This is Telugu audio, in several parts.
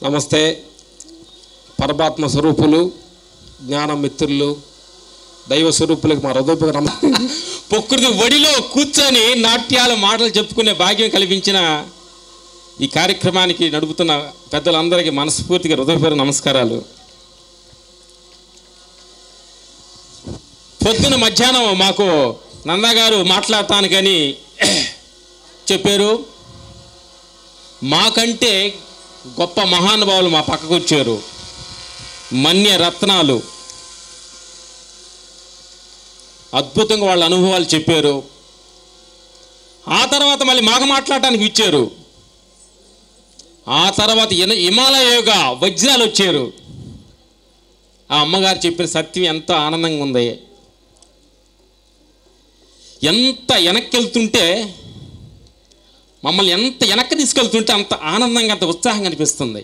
నమస్తే. పరమాత్మ స్వరూపులు, జ్ఞాన మిత్రులు, దైవ స్వరూపులకు మా హృదయపూర్వక ప్రకృతి ఒడిలో కూర్చొని నాట్యాల మాటలు చెప్పుకునే భాగ్యం కల్పించిన ఈ కార్యక్రమానికి నడుపుతున్న పెద్దలందరికీ మనస్ఫూర్తిగా హృదయపూర్వక నమస్కారాలు. పొద్దున మధ్యాహ్నం మాకు నందగారు మాట్లాడటానికని చెప్పారు. మాకంటే గొప్ప మహానుభావులు మా పక్కకు వచ్చారు. మన్య రత్నాలు అద్భుతంగా వాళ్ళ అనుభవాలు చెప్పారు. ఆ తర్వాత మళ్ళీ మాకు మాట్లాడటానికి ఇచ్చారు. ఆ తర్వాత హిమాలయ యోగ వజ్రాలు వచ్చారు. ఆ అమ్మగారు చెప్పిన సత్యం ఎంత ఆనందంగా ఉంది. ఎంత వెనక్కి వెళ్తుంటే, మమ్మల్ని ఎంత వెనక్కి తీసుకెళ్తుంటే అంత ఆనందంగా, అంత ఉత్సాహంగా అనిపిస్తుంది.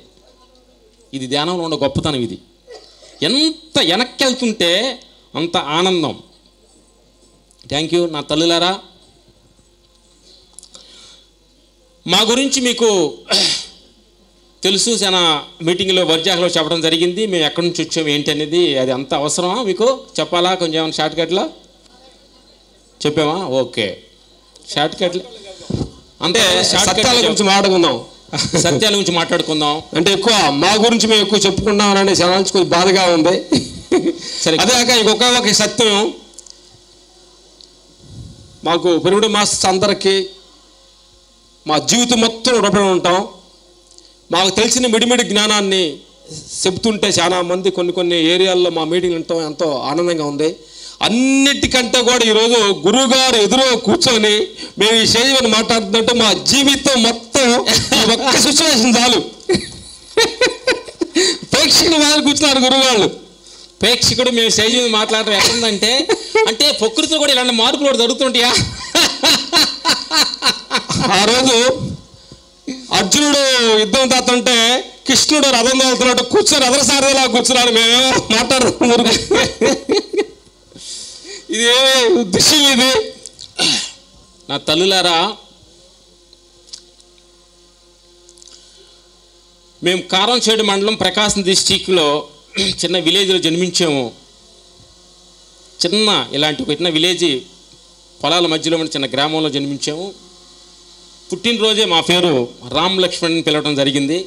ఇది ధ్యానంలో ఉన్న గొప్పతనం. ఇది ఎంత వెనక్కి వెళ్తుంటే అంత ఆనందం. థ్యాంక్ యూ నా తల్లులారా. మా గురించి మీకు తెలుసు, చాలా మీటింగ్లో వర్జాలో చెప్పడం జరిగింది. మేము ఎక్కడి నుంచి వచ్చాము ఏంటి అనేది. అది అంత అవసరమా మీకు చెప్పాలా? కొంచెం ఏమైనా షార్ట్ కట్లో చెప్పామా? ఓకే, షార్ట్ కట్లు అంటే సత్యాల గురించి మాట్లాడుకుందాం. సత్యాల గురించి మాట్లాడుకుందాం. అంటే ఎక్కువ మా గురించి మేము ఎక్కువ చెప్పుకుంటాం అనే చాలా కొంచెం బాధగా ఉంది. సరే, అదే కాక ఇంకొక సత్యం, మాకు పెరుగుడు మాస్టర్స్ అందరికీ మా జీవితం మొత్తం రుణపడి ఉంటాం. మాకు తెలిసిన మిడిమిడి జ్ఞానాన్ని చెబుతుంటే చాలా మంది కొన్ని ఏరియాల్లో మా మీటింగ్ వినటం ఎంతో ఆనందంగా ఉంది. అన్నిటికంటే కూడా ఈరోజు గురువుగారు ఎదురు కూర్చొని మేము ఈ స్టేజ్ మీద మాట్లాడుతుంటే మా జీవితం మొత్తం ఒక్క సిచ్యువేషన్ చాలు. ప్రేక్షకులు వాళ్ళు కూర్చున్నారు గురువుగాళ్ళు. ప్రేక్షకుడు మేము స్టేజ్ మీద మాట్లాడటం ఎక్కడుందంటే, అంటే ప్రకృతిలో కూడా ఇలాంటి మార్పులు కూడా జరుగుతుంటాయా? ఆ రోజు అర్జునుడు యుద్ధం తాతంటే కృష్ణుడు రథం తోలుతున్నట్టు కూర్చొని రథసారథిలా కూర్చున్నాడు. మేమేమో మాట్లాడుతున్నాం. ఇది దృశ్యం. ఇది నా తల్లులారా, మేము కారంచేడు మండలం ప్రకాశం డిస్టిక్లో చిన్న విలేజ్లో జన్మించాము. చిన్న ఇలాంటి చిన్న విలేజ్, పొలాల మధ్యలో ఉన్న చిన్న గ్రామంలో జన్మించాము. పుట్టినరోజే మా పేరు రామ్ లక్ష్మణ్ పిలవడం జరిగింది.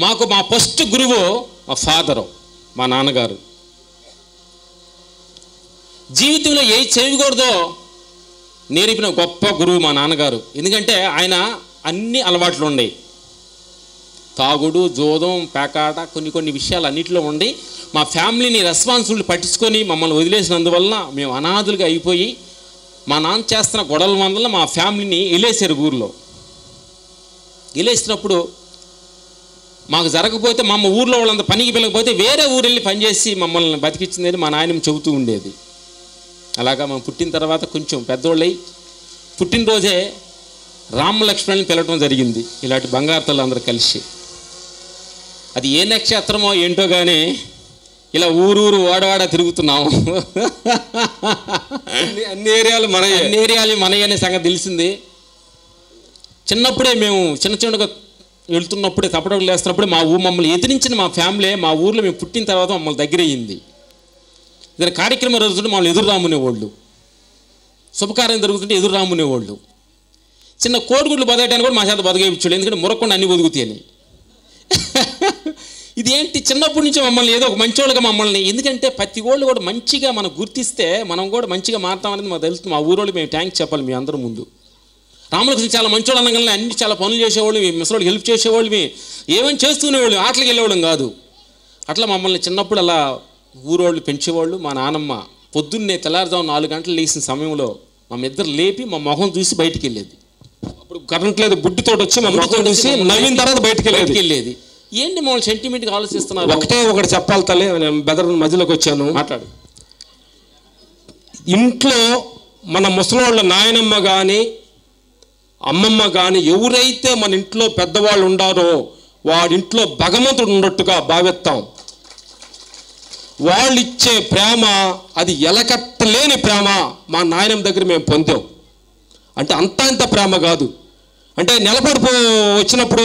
మాకు మా ఫస్ట్ గురువు మా ఫాదరు, మా నాన్నగారు. జీవితంలో ఏ చేయకూడదో నేర్పిన గొప్ప గురువు మా నాన్నగారు. ఎందుకంటే ఆయన అన్ని అలవాట్లు ఉన్నాయి. తాగుడు, జోదం, పేకాట, కొన్ని విషయాలు అన్నింటిలో ఉండి మా ఫ్యామిలీని రెస్పాన్సిబిలిటీ పట్టించుకొని మమ్మల్ని వదిలేసినందువలన మేము అనాథులుగా అయిపోయి, మా నాన్న చేస్తున్న గొడవల వల్ల మా ఫ్యామిలీని వెళ్ళేసారు. ఊరిలో వెళ్ళేసినప్పుడు మాకు జరగకపోతే మా అమ్మ ఊర్లో వాళ్ళంతా పనికి పిల్లకపోతే వేరే ఊరు వెళ్ళి పనిచేసి మమ్మల్ని బతికించిందని మా నాయనమ్మ చెబుతూ ఉండేది. అలాగా మేము పుట్టిన తర్వాత కొంచెం పెద్దోళ్ళై పుట్టినరోజే రామ లక్ష్మణ్ని పిలవడం జరిగింది. ఇలాంటి బంగారు తల్లు అందరూ కలిసి. అది ఏ నక్షత్రమో ఏంటో కానీ ఇలా ఊరూరు వాడవాడ తిరుగుతున్నాము. అన్ని ఏరియాలు మనయ్య అనే సంగతి తెలిసింది. చిన్నప్పుడే మేము చిన్నగా వెళ్తున్నప్పుడే, తప్పటడుగులు వేస్తున్నప్పుడే మమ్మల్ని ఎదిరించిన మా ఫ్యామిలీ మా ఊర్లో మేము పుట్టిన తర్వాత మమ్మల్ని దగ్గర అయ్యింది. ఏదైనా కార్యక్రమం జరుగుతుంటే మమ్మల్ని ఎదురు రామునేవాళ్ళు. శుభకార్యం జరుగుతుంటే ఎదురు రామునేవాళ్ళు. చిన్న కోడిగుడ్లు బతకడానికి కూడా మా చేత బతకేయించాడు. ఎందుకంటే మురకుండా అన్ని బతుకుతాయని. ఇదేంటి చిన్నప్పటి నుంచి మమ్మల్ని ఏదో ఒక మంచోళ్ళుగా మమ్మల్ని, ఎందుకంటే ప్రతి వాళ్ళు కూడా మంచిగా మనం గుర్తిస్తే మనం కూడా మంచిగా మారుతామనేది మాకు తెలుస్తుంది. మా ఊరోళ్ళు మేము థ్యాంక్స్ చెప్పాలి మీ అందరూ ముందు. రామలక్ష్మణ్ చాలా మంచోళ్ళు అనగానే అన్ని చాలా పనులు చేసేవాళ్ళు, ముసలోళ్ళకి హెల్ప్ చేసేవాళ్ళు, ఏమైనా చేస్తూనేవాళ్ళు, ఆటలకు వెళ్ళేవాళ్ళం కాదు. అట్లా మమ్మల్ని చిన్నప్పుడు అలా ఊరోళ్ళు పెంచేవాళ్ళు. మా నాన్నమ్మ పొద్దున్నే తెల్లారుజాము 4 గంటలు లేచిన సమయంలో మా ఇద్దరు లేపి మా మొహం చూసి బయటికి వెళ్ళేది. అప్పుడు కరెంట్ లేదు, బుడ్డితోటి వచ్చి మా మొహం చూసి నవ్విన తర్వాత బయటికి వెళ్ళేది. ఏంటి మమ్మల్ని సెంటిమెంట్గా ఆలోచిస్తున్నారు? ఒకటి చెప్పాలి తల్లి, నేను బెదర్ మధ్యలోకి వచ్చాను. మాట్లాడు. ఇంట్లో మన ముసలోళ్ళ నాయనమ్మ కానీ అమ్మమ్మ కానీ ఎవరైతే మన ఇంట్లో పెద్దవాళ్ళు ఉండారో వాడింట్లో భగవంతుడు ఉన్నట్టుగా భావిస్తాం. వాళ్ళు ఇచ్చే ప్రేమ అది ఎలకట్టలేని ప్రేమ మా నాయనమ్మ దగ్గర మేము పొందాం. అంటే అంత ఇంత ప్రేమ కాదు. అంటే నిలబడిపో వచ్చినప్పుడు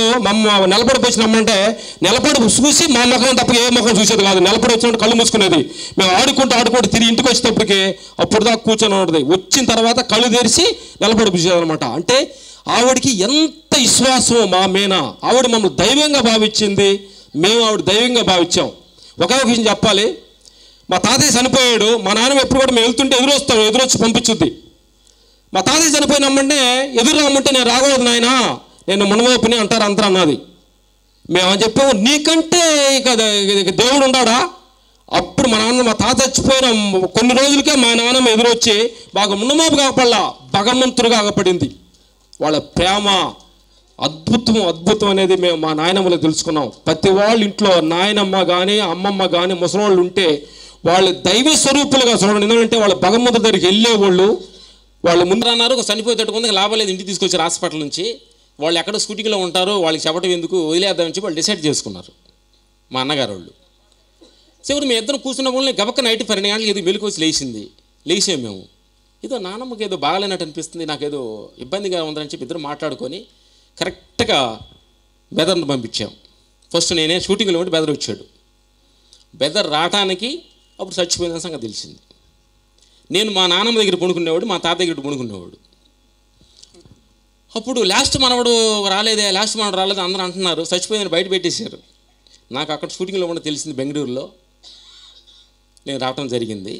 నిలబడిపో వచ్చినామంటే నిలబడి చూసి మా ముఖం తప్ప ఏ ముఖం చూసేది కాదు. నిలబడి వచ్చినప్పుడు కళ్ళు మూసుకునేది. మేము ఆడుకుంటూ తిరిగి ఇంటికి వచ్చేటప్పటికి అప్పుడు దాకా కూర్చొని ఉంటుంది. వచ్చిన తర్వాత కళ్ళు తెరిచి నిలబడి చూసేదనమాట. అంటే ఆవిడకి ఎంత విశ్వాసం మా మీద. ఆవిడ మమ్మల్ని దైవంగా భావించింది, మేము ఆవిడ దైవంగా భావించాం. ఒకే ఒక విషయం చెప్పాలి, మా తాతయ్య చనిపోయాడు. మా నాన్న ఎప్పుడు కూడా మేము వెళ్తుంటే ఎదురొచ్చి పంపించుద్ది. మా తాతయ్య చనిపోయినమ్మంటే ఎదురు రమ్మంటే నేను రాకూడదు నాయన, నేను మునవోపుని అంటారు అంతా అన్నది. మేము చెప్పాము నీకంటే ఇక దేవుడు ఉన్నాడా? అప్పుడు మా తాత చచ్చిపోయిన కొన్ని రోజులకే మా నాన్నమ్మ ఎదురొచ్చి బాగా మునమోపు కాకపడలా, భగవంతుడుగా కాకపడింది. వాళ్ళ ప్రేమ అద్భుతం అనేది మేము మా నాయనమ్మలో తెలుసుకున్నాం. ప్రతి వాళ్ళ ఇంట్లో నాయనమ్మ కానీ అమ్మమ్మ కానీ ముసలోళ్ళు ఉంటే వాళ్ళు దైవ స్వరూపులుగా చూడండి. ఎందుకంటే వాళ్ళ భగవంతుడి దగ్గరికి వెళ్ళేవాళ్ళు. వాళ్ళు ముందు అన్నారు చనిపోయేటట్టు కొంత లాభం లేదు, ఇంటికి తీసుకొచ్చారు హాస్పిటల్ నుంచి. వాళ్ళు ఎక్కడ స్కూటీలో ఉంటారో వాళ్ళకి చెప్పడం ఎందుకు, వదిలేద్దామని చెప్పి వాళ్ళు డిసైడ్ చేసుకున్నారు మా అన్నగారు వాళ్ళు. చివరి మేము ఇద్దరు కూర్చున్న వాళ్ళని గబక్క నైట్ 12 గంటలకు ఏదో మెలుకు వచ్చి లేచాము మేము. ఏదో నాన్నమ్మకి ఏదో బాగాలేనట్టు అనిపిస్తుంది, నాకేదో ఇబ్బందిగా ఉందని చెప్పి ఇద్దరు మాట్లాడుకొని కరెక్ట్గా బెదర్ని పంపించాం. ఫస్ట్ నేనే షూటింగ్లో ఉంటే బెదర్ వచ్చాడు. బెదర్ రావటానికి అప్పుడు చచ్చిపోయిన సంగతి తెలిసింది. నేను మా నాన్నమ్మ దగ్గర పడుకునేవాడు, మా తాత దగ్గర పడుకునేవాడు. అప్పుడు లాస్ట్ మనవడు రాలేదే అందరూ అంటున్నారు. చచ్చిపోయిందని బయట పెట్టేశారు. నాకు అక్కడ షూటింగ్లో కూడా తెలిసింది బెంగళూరులో. నేను రావటం జరిగింది.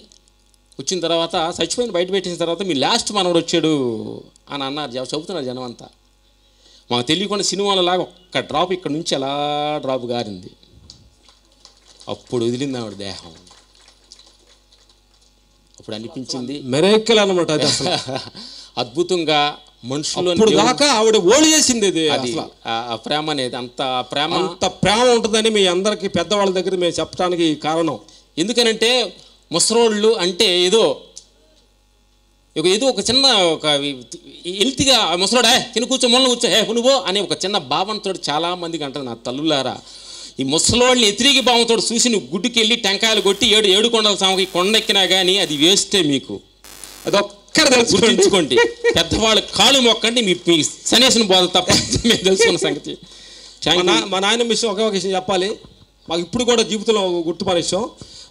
వచ్చిన తర్వాత చచ్చిపోయింది బయట పెట్టేసిన తర్వాత మీ లాస్ట్ మనవడు వచ్చాడు అని అన్నారు, చెబుతున్నారు జనం అంతా. మాకు తెలియకుండా సినిమాలో లాగా ఒక్క డ్రాప్ ఇక్కడ నుంచి అలా డ్రాప్ గారింది. అప్పుడు వదిలింది ఆవిడ దేహం. అప్పుడు అనిపించింది మిరాకిల్ అన్నమాట అది. అసలు అద్భుతంగా మనుషులు దాకా ఆవిడ ఓడి చేసింది. అది ఆ ప్రేమ అనేది అంత ప్రేమ ఉంటుందని మీ అందరికీ పెద్దవాళ్ళ దగ్గర మేము చెప్పడానికి కారణం. ఎందుకనంటే ముసలోళ్ళు అంటే ఏదో ఒక చిన్న ఒక హెల్తీగా ముసలోడా తిని కూర్చో మొన్న కూర్చో నువ్వు అనే ఒక చిన్న భావంతో చాలామందికి అంటారు. నా తల్లులారా, ఈ ముసలోళ్ళని ఎతిరిగి భావంతో చూసి నువ్వు గుడ్డుకి వెళ్ళి టెంకాయలు కొట్టి 7 కొండల సామకి కొండెక్కినా కానీ అది వేస్టే. మీకు అదొక్కరు గుర్తుంచుకోండి. పెద్దవాళ్ళు కాళ్ళు మొక్కండి, మీ సన్యాసిన బోధ తప్ప మేము తెలుసుకున్న సంగతి. మా నాయనమ్మ విషయం ఒకే ఒక విషయం చెప్పాలి. మాకు ఇప్పుడు కూడా జీవితంలో గుర్తుపడే విషయం,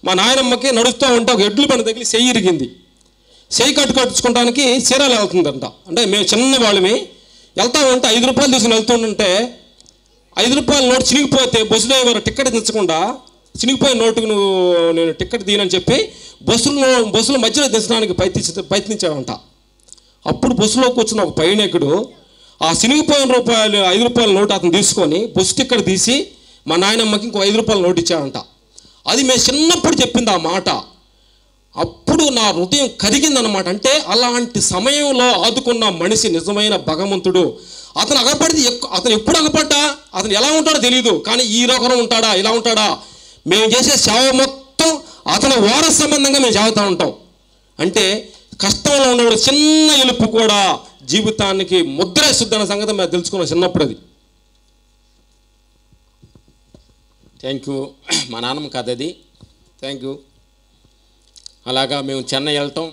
మా నాయనమ్మకి నడుస్తూ ఉంటే ఒక ఎడ్లు పని తగిలి చెయ్యి ఇరిగింది. చెయ్యి కట్టుకోవడానికి చీరాలు వెళ్తుందంట. అంటే మేము చిన్న వాళ్ళమే వెళ్తామంటే 5 రూపాయలు తీసుకుని వెళ్తుంటే 5 రూపాయల నోటు చినిగిపోతే బస్సు డ్రైవర్ టికెట్ దించకుండా చినిగిపోయిన నోటుకు నేను టికెట్ తీయనని చెప్పి బస్సులో మధ్యలో దించడానికి ప్రయత్నించాడంట. అప్పుడు బస్సులో కూర్చున్న ఒక పైనకుడు ఆ చినిగిపోయిన 5 రూపాయల నోటు అతను తీసుకొని బస్సు టికెట్ తీసి మా నాయనమ్మకి ఇంకో 5 రూపాయల నోటు ఇచ్చాడంట. అది మేము చిన్నప్పుడు చెప్పింది ఆ మాట. అప్పుడు నా హృదయం కరిగిందన్నమాట. అంటే అలాంటి సమయంలో ఆదుకున్న మనిషి నిజమైన భగవంతుడు. అతను అగపడితే అతను ఎప్పుడు అగపడ్డా అతను ఎలా ఉంటాడో తెలియదు, కానీ ఈ రకం ఉంటాడా ఇలా ఉంటాడా. మేము చేసే సేవ మొత్తం అతని వారస సంబంధంగా మేము చేస్తూ ఉంటాం. అంటే కష్టంలో ఉన్నవాడు చిన్న ఎలుపు కూడా జీవితానికి ముద్రేస్తుంది అన్న సంగతి మేము తెలుసుకున్నాం చిన్నప్పుడు. అది థ్యాంక్ యూ. మా నాన్నమ్మ కథ అది. Thank you. అలాగా మేము చెన్నై వెళ్ళటం,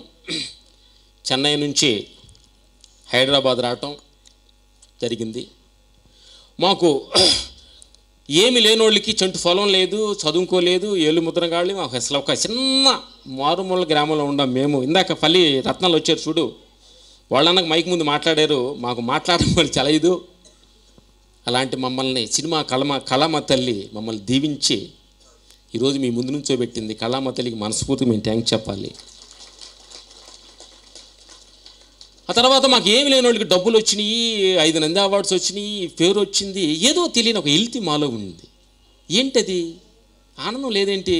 చెన్నై నుంచి హైదరాబాద్ రావటం జరిగింది. మాకు ఏమి లేనోళ్ళకి చెంటు పొలం లేదు, చదువుకోలేదు, ఏళ్ళు ముద్రగాళ్ళు. మాకు అసలు ఒక చిన్న మారుమూల గ్రామంలో ఉన్నాం మేము. ఇందాక పల్లి రత్నాలు వచ్చారు చూడు, వాళ్ళన్నాక మైక్ ముందు మాట్లాడారు. మాకు మాట్లాడడం వాళ్ళు చలయదు. అలాంటి మమ్మల్ని సినిమా కళామ తల్లి మమ్మల్ని దీవించి ఈరోజు మీ ముందు నుంచోబెట్టింది. కళామ తల్లికి మనస్ఫూర్తిగా మేము థ్యాంక్స్ చెప్పాలి. ఆ తర్వాత మాకు ఏమి లేని వాళ్ళకి డబ్బులు వచ్చినాయి, 5 నంది అవార్డ్స్ వచ్చినాయి, పేరు వచ్చింది. ఏదో తెలియని ఒక హెల్తీ మాలో ఉంది. ఏంటది? ఆనందం లేదేంటి?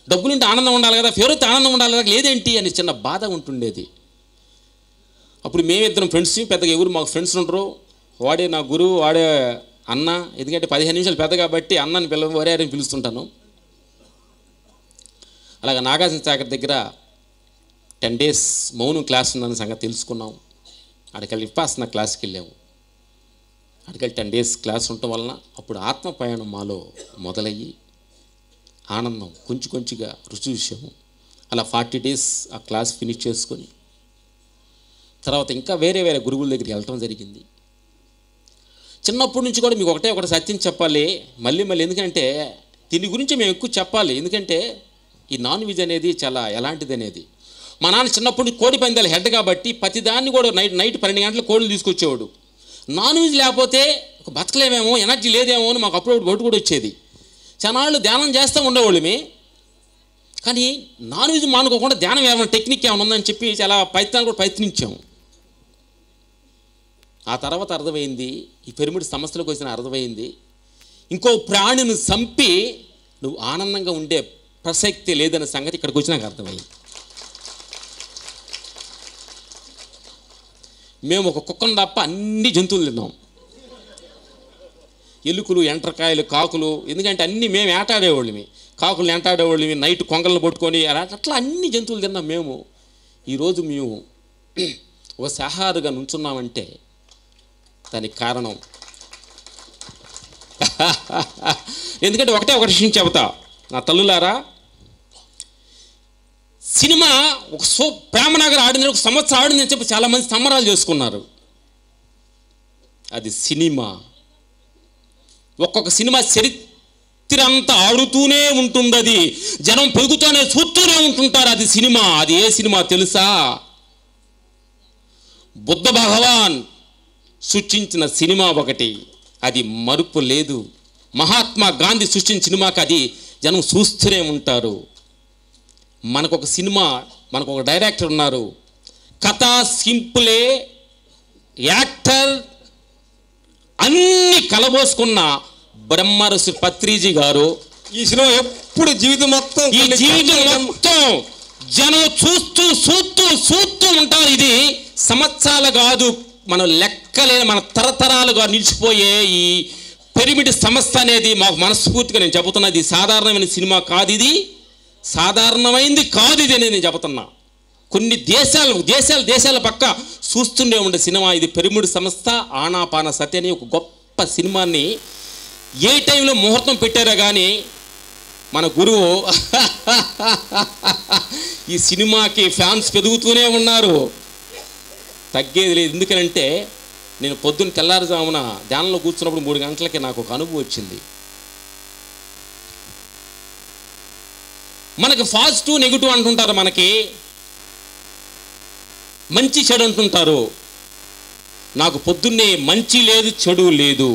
డబ్బులుంటే ఆనందం ఉండాలి కదా, పేరు వస్తే ఆనందం ఉండాలి కదా, లేదేంటి అని చిన్న బాధ ఉంటుండేది. అప్పుడు మేమిద్దరం ఫ్రెండ్స్, పెద్దగా ఎవరు మాకు ఫ్రెండ్స్ ఉండరు. వాడే నా గురువు, వాడే అన్న. ఎందుకంటే 15 నిమిషాలు పెద్ద కాబట్టి అన్నని వరే అని పిలుస్తుంటాను. అలాగే నాగార్జున సాగర్ దగ్గర 10 days మౌనం క్లాస్ ఉందన్న సంగతి తెలుసుకున్నాం. అక్కడికెళ్ళి విపాసన క్లాస్కి వెళ్ళాము. అక్కడికెళ్ళి 10 days క్లాస్ ఉండటం వలన అప్పుడు ఆత్మ ప్రయాణం మాలో మొదలయ్యి ఆనందం కొంచెం కొంచెంగా రుచి చూసాము. అలా 40 days ఆ క్లాస్ ఫినిష్ చేసుకొని తర్వాత ఇంకా వేరే వేరే గురువుల దగ్గరికి వెళ్ళటం జరిగింది. చిన్నప్పటి నుంచి కూడా మీకు ఒకటే సత్యం చెప్పాలి మళ్ళీ ఎందుకంటే దీని గురించి మేము ఎక్కువ చెప్పాలి. ఎందుకంటే ఈ నాన్ వెజ్ అనేది చాలా ఎలాంటిది అనేది. మా నాన్న చిన్నప్పటి నుంచి కోడి పందాల హెడ్ కాబట్టి ప్రతిదాన్ని కూడా నైట్ 12 గంటల కోళ్ళు తీసుకొచ్చేవాడు. నాన్ వెజ్ లేకపోతే ఒక బతకలేమేమో, ఎనర్జీ లేదేమో అని మాకు అప్పుడు బొట్టు కూడా వచ్చేది. చాలాళ్ళు ధ్యానం చేస్తూ ఉండేవాళ్ళమే, కానీ నాన్ వెజ్ మానుకోకుండా ధ్యానం ఏమైనా టెక్నిక్ ఏమైనా ఉందని చెప్పి చాలా ప్రయత్నాలు కూడా ప్రయత్నించాము. ఆ తర్వాత అర్థమైంది, ఈ పిరమిడ్ సమస్యలకు వచ్చిన అర్థమైంది, ఇంకో ప్రాణిని చంపి నువ్వు ఆనందంగా ఉండే ప్రసక్తి లేదనే సంగతి ఇక్కడికి వచ్చి నాకు అర్థమైంది. మేము ఒక కుక్కను తప్ప అన్ని జంతువులు తిన్నాం, ఎలుకలు, ఎంట్రకాయలు, కాకులు, ఎందుకంటే అన్నీ మేము ఏటాడేవాళ్ళమి. కాకులు ఎంటాడేవాళ్ళమి, నైట్ కొంగలను పట్టుకొని అట్లా అన్ని జంతువులు తిన్నాం మేము. ఈరోజు మేము ఒక శాహారుగా నుంచున్నామంటే దానికి కారణం ఎందుకంటే ఒకటే ఒక విషయం చెబుతా నా తల్లులారా, సినిమా ఒక ప్రేమనగర్ ఆడింది, ఒక సంవత్సరం ఆడిందని చెప్పి చాలామంది సంబరాలు చేసుకున్నారు. అది సినిమా. ఒక్కొక్క సినిమా చరిత్ర అంతా ఆడుతూనే ఉంటుంది, అది జనం పెరుగుతూనే చూస్తూనే ఉంటుంటారు. అది సినిమా. అది ఏ సినిమా తెలుసా? బుద్ధ భగవాన్ సృష్టించిన సినిమా ఒకటి, అది మరుపు లేదు. మహాత్మా గాంధీ సృష్టించిన సినిమాకి అది జనం చూస్తూనే ఉంటారు. మనకొక సినిమా, మనకు ఒక డైరెక్టర్ ఉన్నారు, కథ సింపులే, యాక్టర్ అన్ని కలబోసుకున్న బ్రహ్మర్షి పత్రిజీ గారు. ఈ సినిమా ఎప్పుడు జీవితం మొత్తం జనం చూస్తూ ఉంటారు. ఇది సంవత్సరాలు కాదు, మనం లెక్కలేని మన తరతరాలుగా నిలిచిపోయే ఈ పిరమిడ్ సంస్థ అనేది మాకు మనస్ఫూర్తిగా నేను చెబుతున్నది సాధారణమైన సినిమా కాదు, ఇది సాధారణమైంది కాదు ఇది అనేది నేను చెబుతున్నా. కొన్ని దేశాల పక్క చూస్తుండే ఉండే సినిమా ఇది పిరమిడ్ సంస్థ. ఆనాపాన సతి అని ఒక గొప్ప సినిమాని ఏ టైంలో ముహూర్తం పెట్టారో కానీ మన గురువు ఈ సినిమాకి ఫ్యాన్స్ పెరుగుతూనే ఉన్నారు, తగ్గేది లేదు. ఎందుకనంటే నేను పొద్దున్న తెల్లారుజామున ధ్యానంలో కూర్చున్నప్పుడు 3 గంటలకి నాకు ఒక అనుభవం వచ్చింది. మనకి పాజిటివ్ నెగిటివ్ అంటుంటారు, మనకి మంచి చెడు అంటుంటారు. నాకు పొద్దున్నే మంచి లేదు, చెడు లేదు.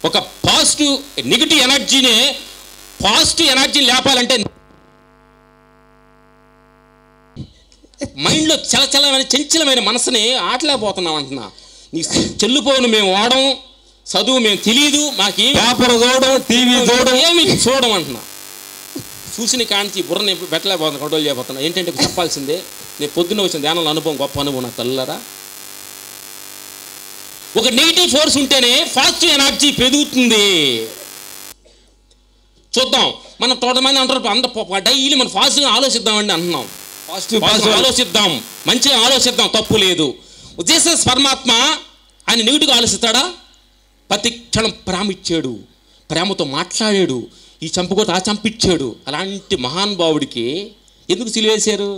ఒక పాజిటివ్ నెగిటివ్ ఎనర్జీని పాజిటివ్ ఎనర్జీని లేపాలంటే మైండ్లో చంచలమైన మనసుని ఆటలేకపోతున్నాం అంటున్నా. నీ చెల్లిపోను మేము వాడడం, చదువు మేము తెలియదు, మాకు పేపర్ చూడడం, టీవీ చూడడం, ఏమి చూడడం అంటున్నా. చూసిన కాంచి బుర్రని పెట్టలేకపోతున్నా, కంట్రోల్ చేయబోతున్నా. ఏంటంటే చెప్పాల్సిందే, నేను పొద్దున్న వచ్చిన ధ్యానంలో అనుభవం, గొప్ప అనుభవం నా తల్లులారా. ఒక నెగిటివ్ ఫోర్స్ ఉంటేనే పాజిటివ్ ఎనర్జీ పెరుగుతుంది. చూద్దాం, మనం తోటమంది అంటారు అందరూ డైలీ మనం పాజిటివ్గా ఆలోచిద్దామండి అంటున్నాం. పాజిటివ్ ఆలోచిద్దాం, మంచిగా ఆలోచిద్దాం, తప్పు లేదు. జీసస్ పరమాత్మ ఆయన నెగిటివ్గా ఆలోచిస్తాడా? ప్రతి క్షణం ప్రేమ ఇచ్చాడు, ప్రేమతో మాట్లాడాడు, ఈ చంపుకోట ఆ చంపిచ్చాడు. అలాంటి మహానుభావుడికి ఎందుకు సిలువేశారు?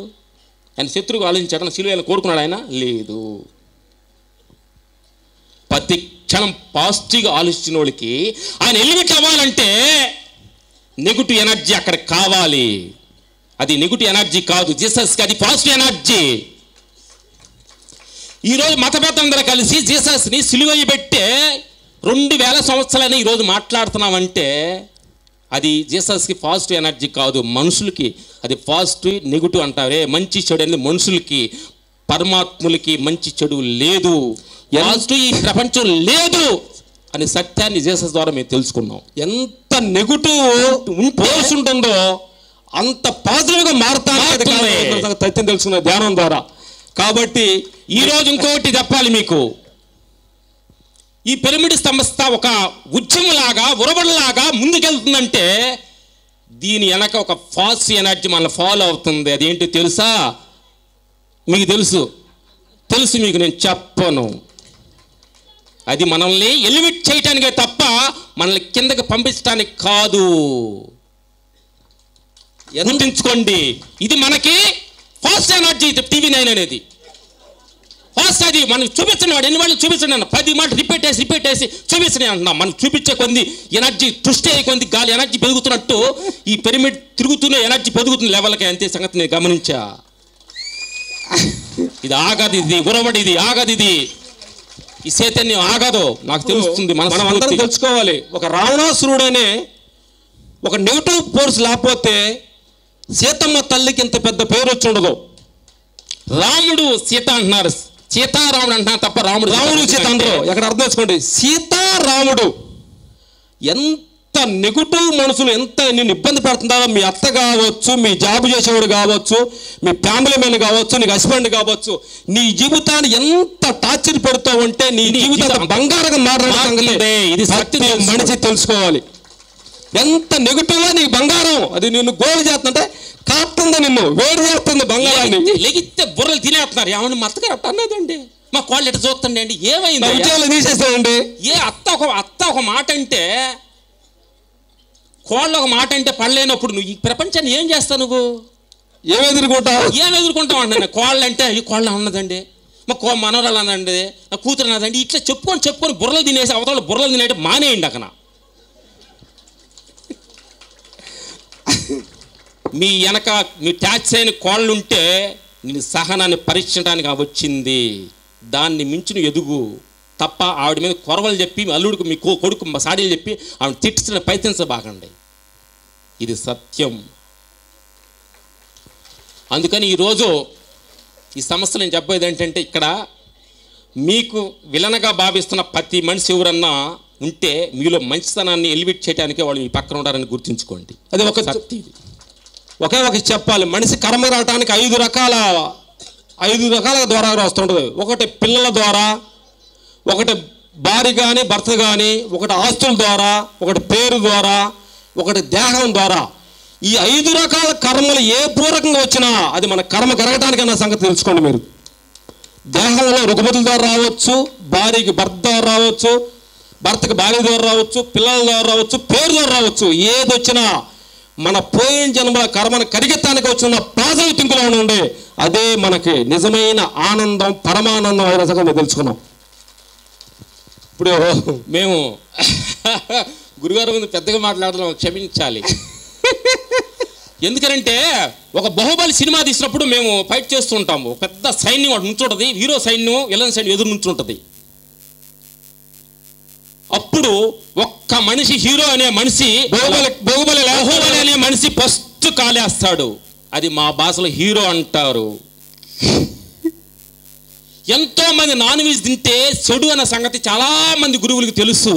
ఆయన శత్రువుగా ఆలోచించాడు, సిలువేయాలని కోరుకున్నాడు ఆయన? లేదు. ప్రతి క్షణం పాజిటివ్గా ఆలోచించిన వాళ్ళకి ఆయన ఎలిమిట్ అవ్వాలంటే నెగిటివ్ ఎనర్జీ అక్కడ కావాలి. అది నెగిటివ్ ఎనర్జీ కాదు, జీసస్కి అది పాజిటివ్ ఎనర్జీ. ఈరోజు మతపేతందరూ కలిసి జీసస్ని సిలువయ్య పెట్టే 2000 సంవత్సరాలని ఈరోజు మాట్లాడుతున్నామంటే అది జీసస్కి పాజిటివ్ ఎనర్జీ కాదు, మనుషులకి అది పాజిటివ్ నెగిటివ్ అంటారే. మంచి చెడు అనేది మనుషులకి, పరమాత్ములకి మంచి చెడు లేదు, పాజిటివ్ ఈ ప్రపంచం లేదు అనే సత్యాన్ని జీసస్ ద్వారా మేము తెలుసుకున్నాం. ఎంత నెగిటివ్ ఫోర్స్ ఉంటుందో అంత పాజిటివ్గా మారుతాను సత్యం తెలుసుకున్న ధ్యానం ద్వారా. కాబట్టి ఈరోజు ఇంకోటి చెప్పాలి మీకు, ఈ పిరమిడ్ సంస్థ ఒక ఉద్యమంలాగా ఉరబడిలాగా ముందుకెళ్తుందంటే దీని వెనక ఒక పాజిటివ్ ఎనర్జీ మనల్ని ఫాలో అవుతుంది. అదేంటో తెలుసా? మీకు తెలుసు మీకు నేను చెప్పను. అది మనల్ని ఎలిమిట్ చేయటానికే తప్ప మనల్ని కిందకి పంపించడానికి కాదు. గుర్తుంచుకోండి, ఇది మనకి ఫాస్ట్ ఎనర్జీ. TV9 అనేది ఫాస్ట్. అది మనకు చూపించండి, వాడు ఎన్ని వాళ్ళు చూపించండి అన్న 10 మాట రిపీట్ చేసి చూపించండి అంటున్నాం. మనం చూపించే కొంది ఎనర్జీ ట్విస్ట్ అయ్యే కొంది గాలి ఎనర్జీ పెరుగుతున్నట్టు ఈ పిరమిడ్ తిరుగుతూనే ఎనర్జీ పెరుగుతున్న లెవెల్కి. అంతే సంగతి నేను గమనించా. ఇది ఆగదు, ఇది ఉరవడి, ఇది ఆగదు, ఇది ఈ చైతన్యం ఆగదు. నాకు తెలుస్తుంది. మనం అందరం తెలుసుకోవాలి. ఒక రావణాసురుడనే ఒక నెగిటివ్ ఫోర్స్ లేకపోతే సీతమ్మ తల్లికి ఇంత పెద్ద పేరు వచ్చి ఉండదు. రాముడు సీత అంటున్నారు, సీతారాముడు అంటున్నారు తప్ప రాముడు సీత అందరూ ఎక్కడ అర్థం చేసుకోండి. సీతారాముడు ఎంత నెగిటివ్ మనుషులు ఎంత నిన్ను ఇబ్బంది పెడుతున్నారో, మీ అత్త కావచ్చు, మీ జాబ్ చేసేవాడు కావచ్చు, మీ ఫ్యామిలీ మ్యాన్ కావచ్చు, నీకు హస్బెండ్ కావచ్చు, నీ జీవితాన్ని ఎంత టార్చర్ పెడతావు అంటే నీ జీవితం బంగారంగా మాట్లాడుతుంది. ఇది సత్యం, మనిషి తెలుసుకోవాలి. ఎంత నెగిటివ్గా నీకు బంగారం అది నిన్ను గోలు చేస్తుంటే కాస్తుంది, నిన్ను వేడి చేస్తుంది బంగారాన్ని. లెగిస్తే బుర్రలు తినేస్తున్నారు. ఏమన్నా మా అత్తగారు అట్ట అన్నదండి, మా కోళ్ళు ఎట్లా చూస్తుండే అండి, ఏమైంది విజయాలు తీసేస్తామండి. ఏ అత్త ఒక మాట అంటే, కోళ్ళు ఒక మాట అంటే పడలేనప్పుడు నువ్వు ఈ ప్రపంచాన్ని ఏం చేస్తావు? నువ్వు ఏం ఎదుర్కొంటావు అంటే, కోళ్ళు అంటే ఈ కోళ్ళు అన్నదండి, మా మనవరాలు అన్నదండి, నా కూతురు అన్నదండి, ఇట్లా చెప్పుకొని బుర్రలు తినేసి అవతల బుర్రలు తినేటి మానేయండి. అక్కడ మీ వెనక మీ ట్యాచ్ అయిన కోళ్ళు ఉంటే నేను సహనాన్ని పరీక్షించడానికి వచ్చింది. దాన్ని మించిన ఎదుగు తప్ప ఆవిడ మీద కొరవలు చెప్పి అల్లుడికి మీ కొడుకు సాడీలు చెప్పి ఆవిడ తిట్టించిన ప్రయత్నించబాకండి. ఇది సత్యం. అందుకని ఈరోజు ఈ సమస్యలు నేను చెప్పేది ఏంటంటే, ఇక్కడ మీకు విలనగా భావిస్తున్న ప్రతి మనిషి ఎవరన్నా ఉంటే మీలో మంచితనాన్ని ఎలివేట్ చేయడానికే వాళ్ళు మీ పక్కన ఉండాలని గుర్తుంచుకోండి. అది ఒక సత్యం. ఒకే ఒక చెప్పాలి, మనిషి కర్మ రావడానికి 5 రకాల ద్వారా వస్తుంటుంది. ఒకటి పిల్లల ద్వారా, ఒకటి భార్య కానీ భర్త కానీ, ఒకటి ఆస్తుల ద్వారా, ఒకటి పేరు ద్వారా, ఒకటి దేహం ద్వారా. ఈ 5 రకాల కర్మలు ఏ పూర్వకంగా వచ్చినా అది మన కర్మ కరగటానికి అన్న సంగతి తెలుసుకోండి. మీరు దేహంలో రుగ్మతుల ద్వారా రావచ్చు, భార్యకి భర్త ద్వారా రావచ్చు, భర్తకి భార్య ద్వారా రావచ్చు, పిల్లల ద్వారా రావచ్చు, పేరు ద్వారా రావచ్చు. ఏది వచ్చినా మన పోయిన జన్మల కర్మను కరిగెత్తానికి వచ్చిన పాజిటివ్ థింకులో ఉండే అదే మనకి నిజమైన ఆనందం, పరమానందం అయిన సంగతి తెలుసుకున్నాం. ఇప్పుడు మేము గురుగారు ముందు పెద్దగా మాట్లాడడం క్షమించాలి. ఎందుకంటే ఒక బాహుబలి సినిమా తీసినప్పుడు మేము ఫైట్ చేస్తుంటాము. పెద్ద సైన్యం వాడు నుంచుంటుంది, హీరో సైన్యం విలన్ సైన్యం ఎదురు నుంచుంటుంది. అప్పుడు ఒక్క మనిషి, హీరో అనే మనిషి, బాహుబలి అనే మనిషి ఫస్ట్ కాలేస్తాడు. అది మా భాషలో హీరో అంటారు. ఎంతో మంది నాన్ వెజ్ తింటే చెడు అన్న సంగతి చాలా మంది గురువులకు తెలుసు.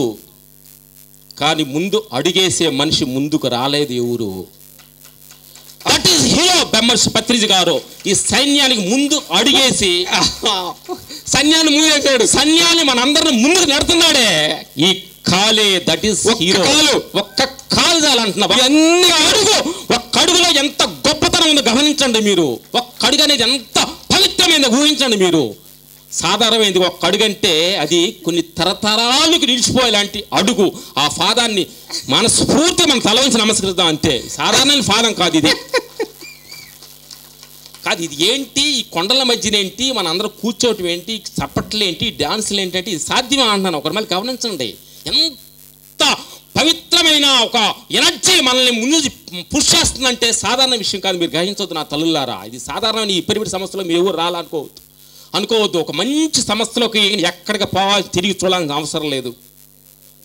కానీ ముందు అడిగేసే మనిషి ముందుకు రాలేదు ఎవరు. దట్ ఈస్ హీరో బెమ్మర్స్ పత్రిజీ గారు. ఈ సైన్యానికి ముందు అడిగేసి సైన్యాన్ని మనందరిని ముందుకు నడుతున్నాడే. ఈ కాలే దట్ ఈస్ హీరో. ఒక్క కాలు చాలంటున్నా. అన్ని అడుగు, ఒక్క అడుగులో ఎంత గొప్పతనం ఉందో గమనించండి మీరు. ఒక్క అడుగు అనేది ఎంత పవిత్రమైంది ఊహించండి మీరు. సాధారణమైంది ఒక్క అడుగు అంటే అది కొన్ని తరతరాలకు నిలిచిపోయేలాంటి అడుగు. ఆ పాదాన్ని మనస్ఫూర్తి మనం తల వంచి నమస్కరిద్దాం అంతే. సాధారణమైన పాదం కాదు ఇది. ఇది ఏంటి, ఈ కొండల మధ్యన ఏంటి, మన అందరూ కూర్చోవటం ఏంటి, చప్పట్లు ఏంటి, డాన్సులు ఏంటంటే ఇది సాధ్యమే అంటున్నాను. ఒకరి మళ్ళీ గమనించండి. ఎంత పవిత్రమైన ఒక ఎనర్జీ మనల్ని ముందు పుష్ చేస్తుందంటే సాధారణ విషయం కాదు. మీరు గ్రహించవద్దు నా తల్లులారా. ఇది సాధారణమైన ఈ పిరమిడ్ సంస్థలో మీరు ఎవరు అనుకోవద్దు. ఒక మంచి సంస్థలోకి ఎక్కడికి పోవాలి, తిరిగి చూడాల్సిన అవసరం లేదు.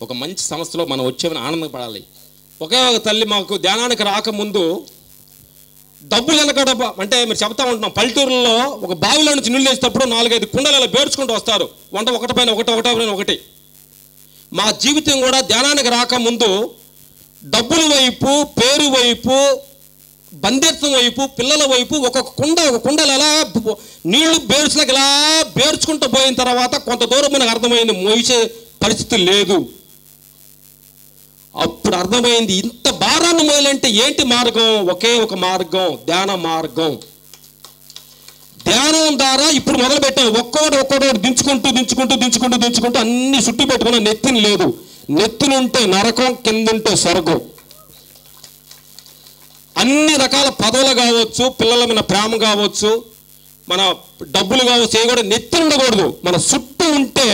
ఒక మంచి సంస్థలో మనం వచ్చేమని ఆనందపడాలి. ఒకే ఒక తల్లి మాకు ధ్యానానికి రాకముందు డబ్బులు వెనకడ అంటే మీరు చెప్తా ఉంటున్నాం, పల్లెటూరులో ఒక బావిలో నుంచి నీళ్ళు వేసేటప్పుడు 4-5 కుండలు ఇలా పేర్చుకుంటూ వస్తారు. ఒకటిపైన ఒకటి. మా జీవితం కూడా ధ్యానానికి రాకముందు డబ్బుల వైపు, పేరు వైపు, బంధుత్వం వైపు, పిల్లల వైపు ఒక కుండలు అలా నీళ్లు బేర్చులకు ఇలా బేర్చుకుంటూ పోయిన తర్వాత కొంత దూరం మనకు అర్థమైంది మోసే పరిస్థితి లేదు. అప్పుడు అర్థమైంది ఇంత భారాన్ని మోయాలంటే ఏంటి మార్గం? ఒకే ఒక మార్గం, ధ్యాన మార్గం. ధ్యానం ద్వారా ఇప్పుడు మొదలు పెట్టాం. ఒక్కొక్కటి దించుకుంటూ అన్ని చుట్టూ పెట్టుకున్న నెత్తిని లేదు. నెత్తునుంటే నరకం, కిందుంటే స్వర్గం. అన్ని రకాల పదవులు కావచ్చు, పిల్లల మీద ప్రేమ కావచ్చు, మన డబ్బులు కావచ్చు, ఏ కూడా నెత్తి ఉండకూడదు. మన చుట్టూ ఉంటే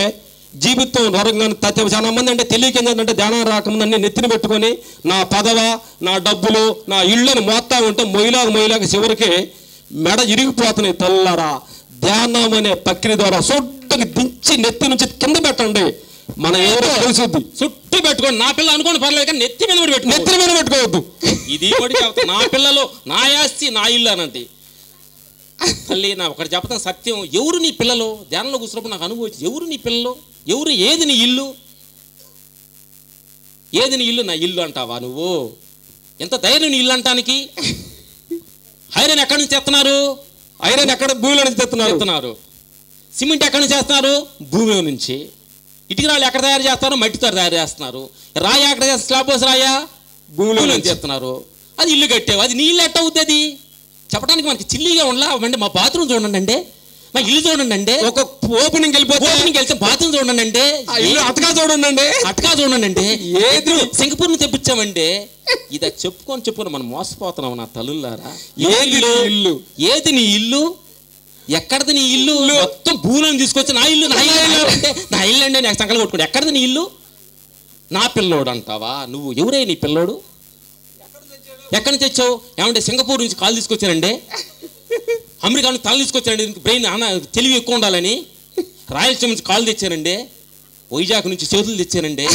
జీవితం నరకంగానే. చాలా మంది అంటే తెలియక ఏంటంటే ధ్యానం రాకముందు అన్ని నెత్తిని పెట్టుకొని నా పదవ, నా డబ్బులు, నా ఇళ్ళని మోస్తా ఉంటే మొయ్యలాగా చివరికి మెడ ఇరిగిపోతున్నాయి. తల్లరా ధ్యానం అనే ప్రక్రియ ద్వారా చుట్టూ దించి నెత్తి నుంచి కింద పెట్టండి. మన ఎవరో తెలుసుద్ది. చుట్టూ పెట్టుకోండి. నా పిల్ల అనుకోండి పర్లేదు, కానీ నెత్తి మీద పెట్టుకోవద్దు. ఇది ఒకటి చెప్తాను, నా పిల్లలు నా ఆస్తి నా ఇల్లు అనండి. తల్లి నా ఒకటి చెప్తాను సత్యం. ఎవరు నీ పిల్లలు? ధ్యానంలో కూర్చున్నప్పుడు నాకు అనుభవం. ఎవరు నీ పిల్లలు? ఎవరు? ఏది నీ ఇల్లు? ఏది నీ ఇల్లు? నా ఇల్లు అంటావా నువ్వు? ఎంత ధైర్యం నీ ఇల్లు అంటానికి? ఐరన్ ఎక్కడి నుంచి తెస్తున్నారు? ఐరన్ ఎక్కడ? భూమిలో నుంచి తెస్తున్నారు. సిమెంట్ ఎక్కడి నుంచి చేస్తున్నారు? భూమిలో నుంచి. ఇటుక రాళ్ళు ఎక్కడ తయారు చేస్తారు? మట్టితో తయారు చేస్తున్నారు. రాయి ఎక్కడ చేస్తారు? స్లాబ్ పోసి రాయా? భూమిలో నుంచి చేస్తున్నారు. అది ఇల్లు కట్టావు, అది నీ ఇల్లు ఎట్ట అవుతుంది? చెప్పడానికి మనకి చిల్లీగా ఉండలా అంటే మా బాత్రూమ్ చూడండి అంటే, మా ఇల్లు చూడండి అంటే, ఒక ఓపెనింగ్ వెళ్తే బాత్రూమ్ చూడండి అంటే, అటకా చూడండి అంటే, ఏది సింగపూర్ నుంచి తెప్పించామంటే, ఇది చెప్పుకొని మనం మోసపోతున్నాం నా తల్లులారా. ఏది నీ ఇల్లు? ఎక్కడది నీ ఇల్లు? మొత్తం భూమిని తీసుకొచ్చి నా ఇల్లు అంటే నాకు సంకలు కొట్టుకోండి. ఎక్కడది నీ ఇల్లు? నా పిల్లోడు అంటావా నువ్వు? ఎవరే నీ పిల్లోడు? ఎక్కడి నుంచి తెచ్చావు? ఏమంటే సింగపూర్ నుంచి కాలు తీసుకొచ్చానండి, అమెరికా నుంచి తల తీసుకొచ్చానండి, బ్రెయిన్ తెలివి ఎక్కువ ఉండాలని. రాయలసీమ నుంచి కాలు తెచ్చానండి, వైజాగ్ నుంచి చేతులు తెచ్చానండి,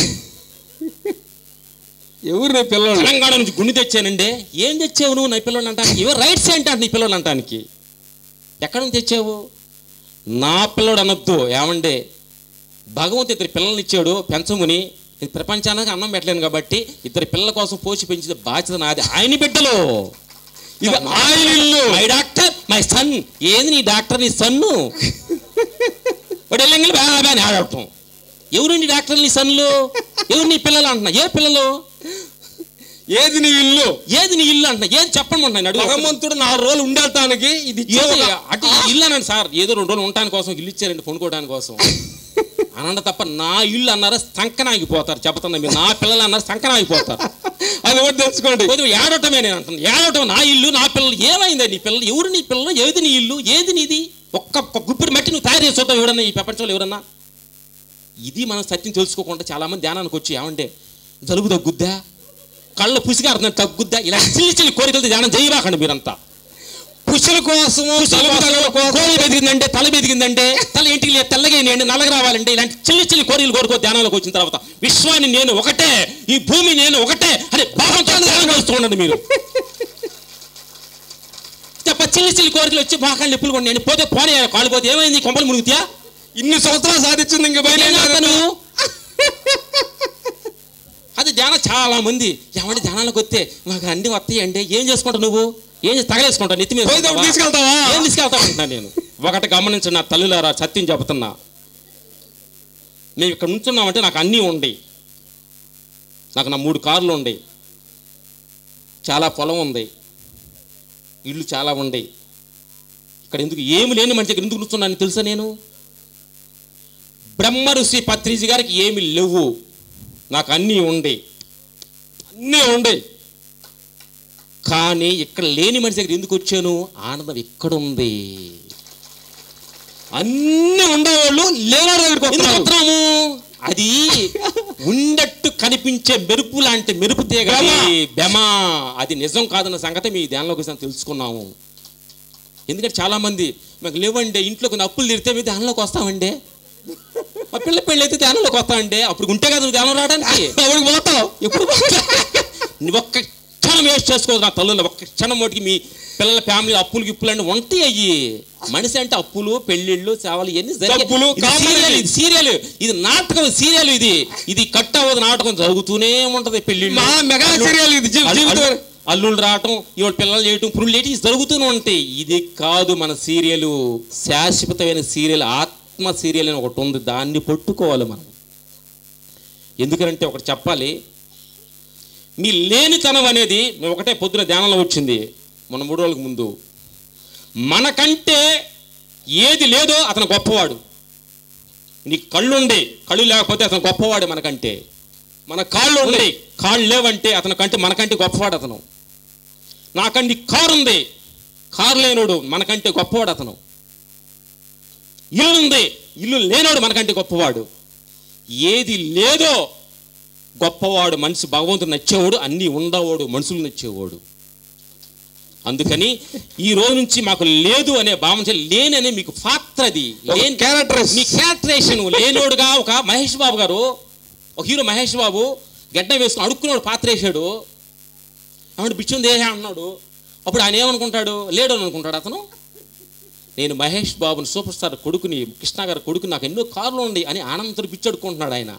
ఎవరు నీ పిల్లలు? తెలంగాణ నుంచి గుండె తెచ్చానండి. ఏం తెచ్చావు నువ్వు నా పిల్లలు అంటానికి? ఎవరు రైట్స్ ఏంటంటే నీ పిల్లలు అంటానికి? ఎక్కడి నుంచి తెచ్చావు? నా పిల్లడు అనొద్దు. ఏమండే భగవంతుడు ఇద్దరు పిల్లల్ని ఇచ్చాడు పెంచముని. ప్రపంచానికి అన్నం పెట్టలేను కాబట్టి ఇద్దరు పిల్లల కోసం పోసి పెంచిన బాధ్యత నాది. ఆయన బిడ్డలు, ఇది ఆయన ఇల్లు. My doctor my son. ఏది నీ డాక్టర్? నీ సన్ను వాడు వెళ్ళంగి బాగా ఆడటం. ఎవరు నీ డాక్టర్? నీ సన్లు. ఎవరు నీ పిల్లలు అంటున్నా? ఏ పిల్లలు? ఏది నీ ఇల్లు? ఏది నీ ఇల్లు అంటున్నా? ఏది చెప్పండి. భగవంతుడు 4 రోజులు ఉండటానికి ఇది అటు ఇల్లు అనండి సార్. ఏదో 2 రోజులు ఉండటానికి కోసం ఇల్లు ఇచ్చారండి, కొనుక్కోవడానికి కోసం అనండి తప్ప నా ఇల్లు అన్నారా సంకనాగిపోతారు. చెప్తున్నా మీరు నా పిల్లలు అన్నారు సంకనాగిపోతారు. అది ఒకటి తెలుసుకోండి. ఏడటమే నేను అంటున్నాను. ఏడటం నా ఇల్లు నా పిల్లలు. ఏమైంది నీ పిల్లలు? ఎవరు నీ పిల్లలు? ఏది నీ ఇల్లు? ఏది నీది? ఒక్క గుప్పిడి మట్టి నువ్వు తయారు చేసి ఎవరన్నా ఈ ప్రపంచంలో ఎవరన్నా? ఇది మనం సత్యం తెలుసుకోకుండా చాలామంది ధ్యానానికి వచ్చి ఏమంటే జలుబు తగ్గుద్దా, కళ్ళ పుసిగారుతున్నా తగ్గుద్దా, ఇలా చిల్లి కోరికలతో ధ్యానం చేయబాకండి మీరంతా. పుష్యుల కోసము కోరి బెదిగిందంటే, తల బెదిగిందంటే తల ఇంటికి తెల్లగేయండి, నల్లగా రావాలంటే ఇలాంటి చిల్లి కోరికలు కోరుకో. ధ్యానంలోకి వచ్చిన తర్వాత విశ్వాన్ని నేను ఒకటే, ఈ భూమి నేను ఒకటే అని భావంతో ధ్యానం చేస్తూ ఉండండి మీరు. చెప్ప చిల్లి కోరికలు వచ్చి బాగా ఎప్పులు కొన్ని నేను పోతే పోనీ కాళ్ళు పోతే ఏమైంది? కొంపలు మురుగుతాయా? ఇన్ని సంవత్సరాలు సాధించింది ఇంకా అది ధ్యానం. చాలా మంది ఏమంటే ధ్యానాలకు వస్తే మాకు అన్ని వస్తాయండి. ఏం చేసుకుంటావు నువ్వు? ఏం తగలేసుకుంటావు? నెత్తి మీద తీసుకెళ్తావా? ఏం తీసుకెళ్తావు అంటున్నా నేను. ఒకటి గమనించండి నా తల్లులారా, సత్యం చెబుతున్నా. మేము ఇక్కడ నుంచున్నామంటే నాకు అన్నీ ఉండి, నాకు నా 3 కార్లు ఉండి, చాలా పొలం ఉంది, ఇళ్ళు చాలా ఉండి. ఇక్కడ ఎందుకు ఏమి లేని మనిషి దగ్గర ఎందుకు కూర్చున్నాను తెలుసా? నేను బ్రహ్మ ఋషి పత్రిజీ గారికి ఏమి లేవు, నాకు అన్నీ ఉండి. కానీ ఇక్కడ లేని మనిషి దగ్గర ఎందుకు వచ్చాను? ఆనందం ఇక్కడ ఉంది. అన్నీ ఉండేవాళ్ళు లేనివాడి దగ్గరికి వస్తున్నాము. అది ఉండట్టు కనిపించే మెరుపు లాంటి మెరుపు తీగ బెమా. అది నిజం కాదన్న సంగతి మీ ధ్యానంలోకి వచ్చి తెలుసుకున్నాము. ఎందుకంటే చాలామంది మాకు లేవండి, ఇంట్లో కొన్ని అప్పులు తీరితే మీ ధ్యానంలోకి వస్తామండి. మా పిల్ల పెళ్ళి అయితే ధ్యానంలోకి వస్తామండి. అప్పుడు ఉంటే కదా నువ్వు ధ్యానం రావడానికి. ఎవరికి పోతావు? ఎప్పుడు నువ్వు ఒక్క క్షణం వేస్ట్ చేసుకోదు నా తల్లులో. ఒక్క క్షణం మటుకి మీ పిల్లల ఫ్యామిలీ అప్పులు గిప్పులు అంటే ఉంటాయి. అయ్యి మనిషి అంటే అప్పులు, పెళ్ళిళ్ళు, సేవలు ఇవన్నీ సీరియల్. ఇది నాటకం, సీరియల్. ఇది కట్ అవ్వదు, నాటకం జరుగుతూనే ఉంటది. పెళ్ళిళ్ళు, అల్లుళ్ళు రావటం, ఇవాళ పిల్లలు చేయటం, పురుళ్ళు చేయటం జరుగుతూనే ఉంటాయి. ఇది కాదు మన సీరియల్. శాశ్వతమైన సీరియల్, ఆత్మ సీరియల్ అని ఒకటి ఉంది. దాన్ని పట్టుకోవాలి మనం. ఎందుకంటే ఒకటి చెప్పాలి, మీ లేనితనం అనేది ఒకటే పొద్దున ధ్యానంలో వచ్చింది మొన్న 3 రోజులకు ముందు. మనకంటే ఏది లేదో అతను గొప్పవాడు. నీకు కళ్ళుండి కళ్ళు లేకపోతే అతను గొప్పవాడు మనకంటే. మన కాళ్ళు ఉంది, కాళ్ళు లేవంటే అతని కంటే మనకంటే గొప్పవాడు అతను. నాకంటే కారు ఉంది, కారు లేనోడు మనకంటే గొప్పవాడు అతను. ఇల్లు ఉంది, ఇల్లు లేనోడు మనకంటే గొప్పవాడు. ఏది లేదో గొప్పవాడు మనిషి, భగవంతుడు నచ్చేవాడు, అన్నీ ఉండవాడు, మనుషులు నచ్చేవాడు. అందుకని ఈ రోజు నుంచి మాకు లేదు అనే భావన, లేననే మీకు పాత్ర, అది మీ క్యారెక్టరేషన్. లేనోడుగా ఒక మహేష్ బాబు గారు, ఒక హీరో మహేష్ బాబు గడ్డ వేసుకుని అడుక్కున్నాడు, పాత్ర వేసాడు, ఏమంటే బిచ్చుంది దేహ అన్నాడు. అప్పుడు ఆయన ఏమనుకుంటాడు, లేడు అని అనుకుంటాడు అతను. నేను మహేష్ బాబుని సూపర్ స్టార్ కొడుకుని, కృష్ణ గారి కొడుకుని, నాకు ఎన్నో కార్లు ఉన్నాయి అని ఆనందంతో పిచ్చడుకుంటున్నాడు ఆయన.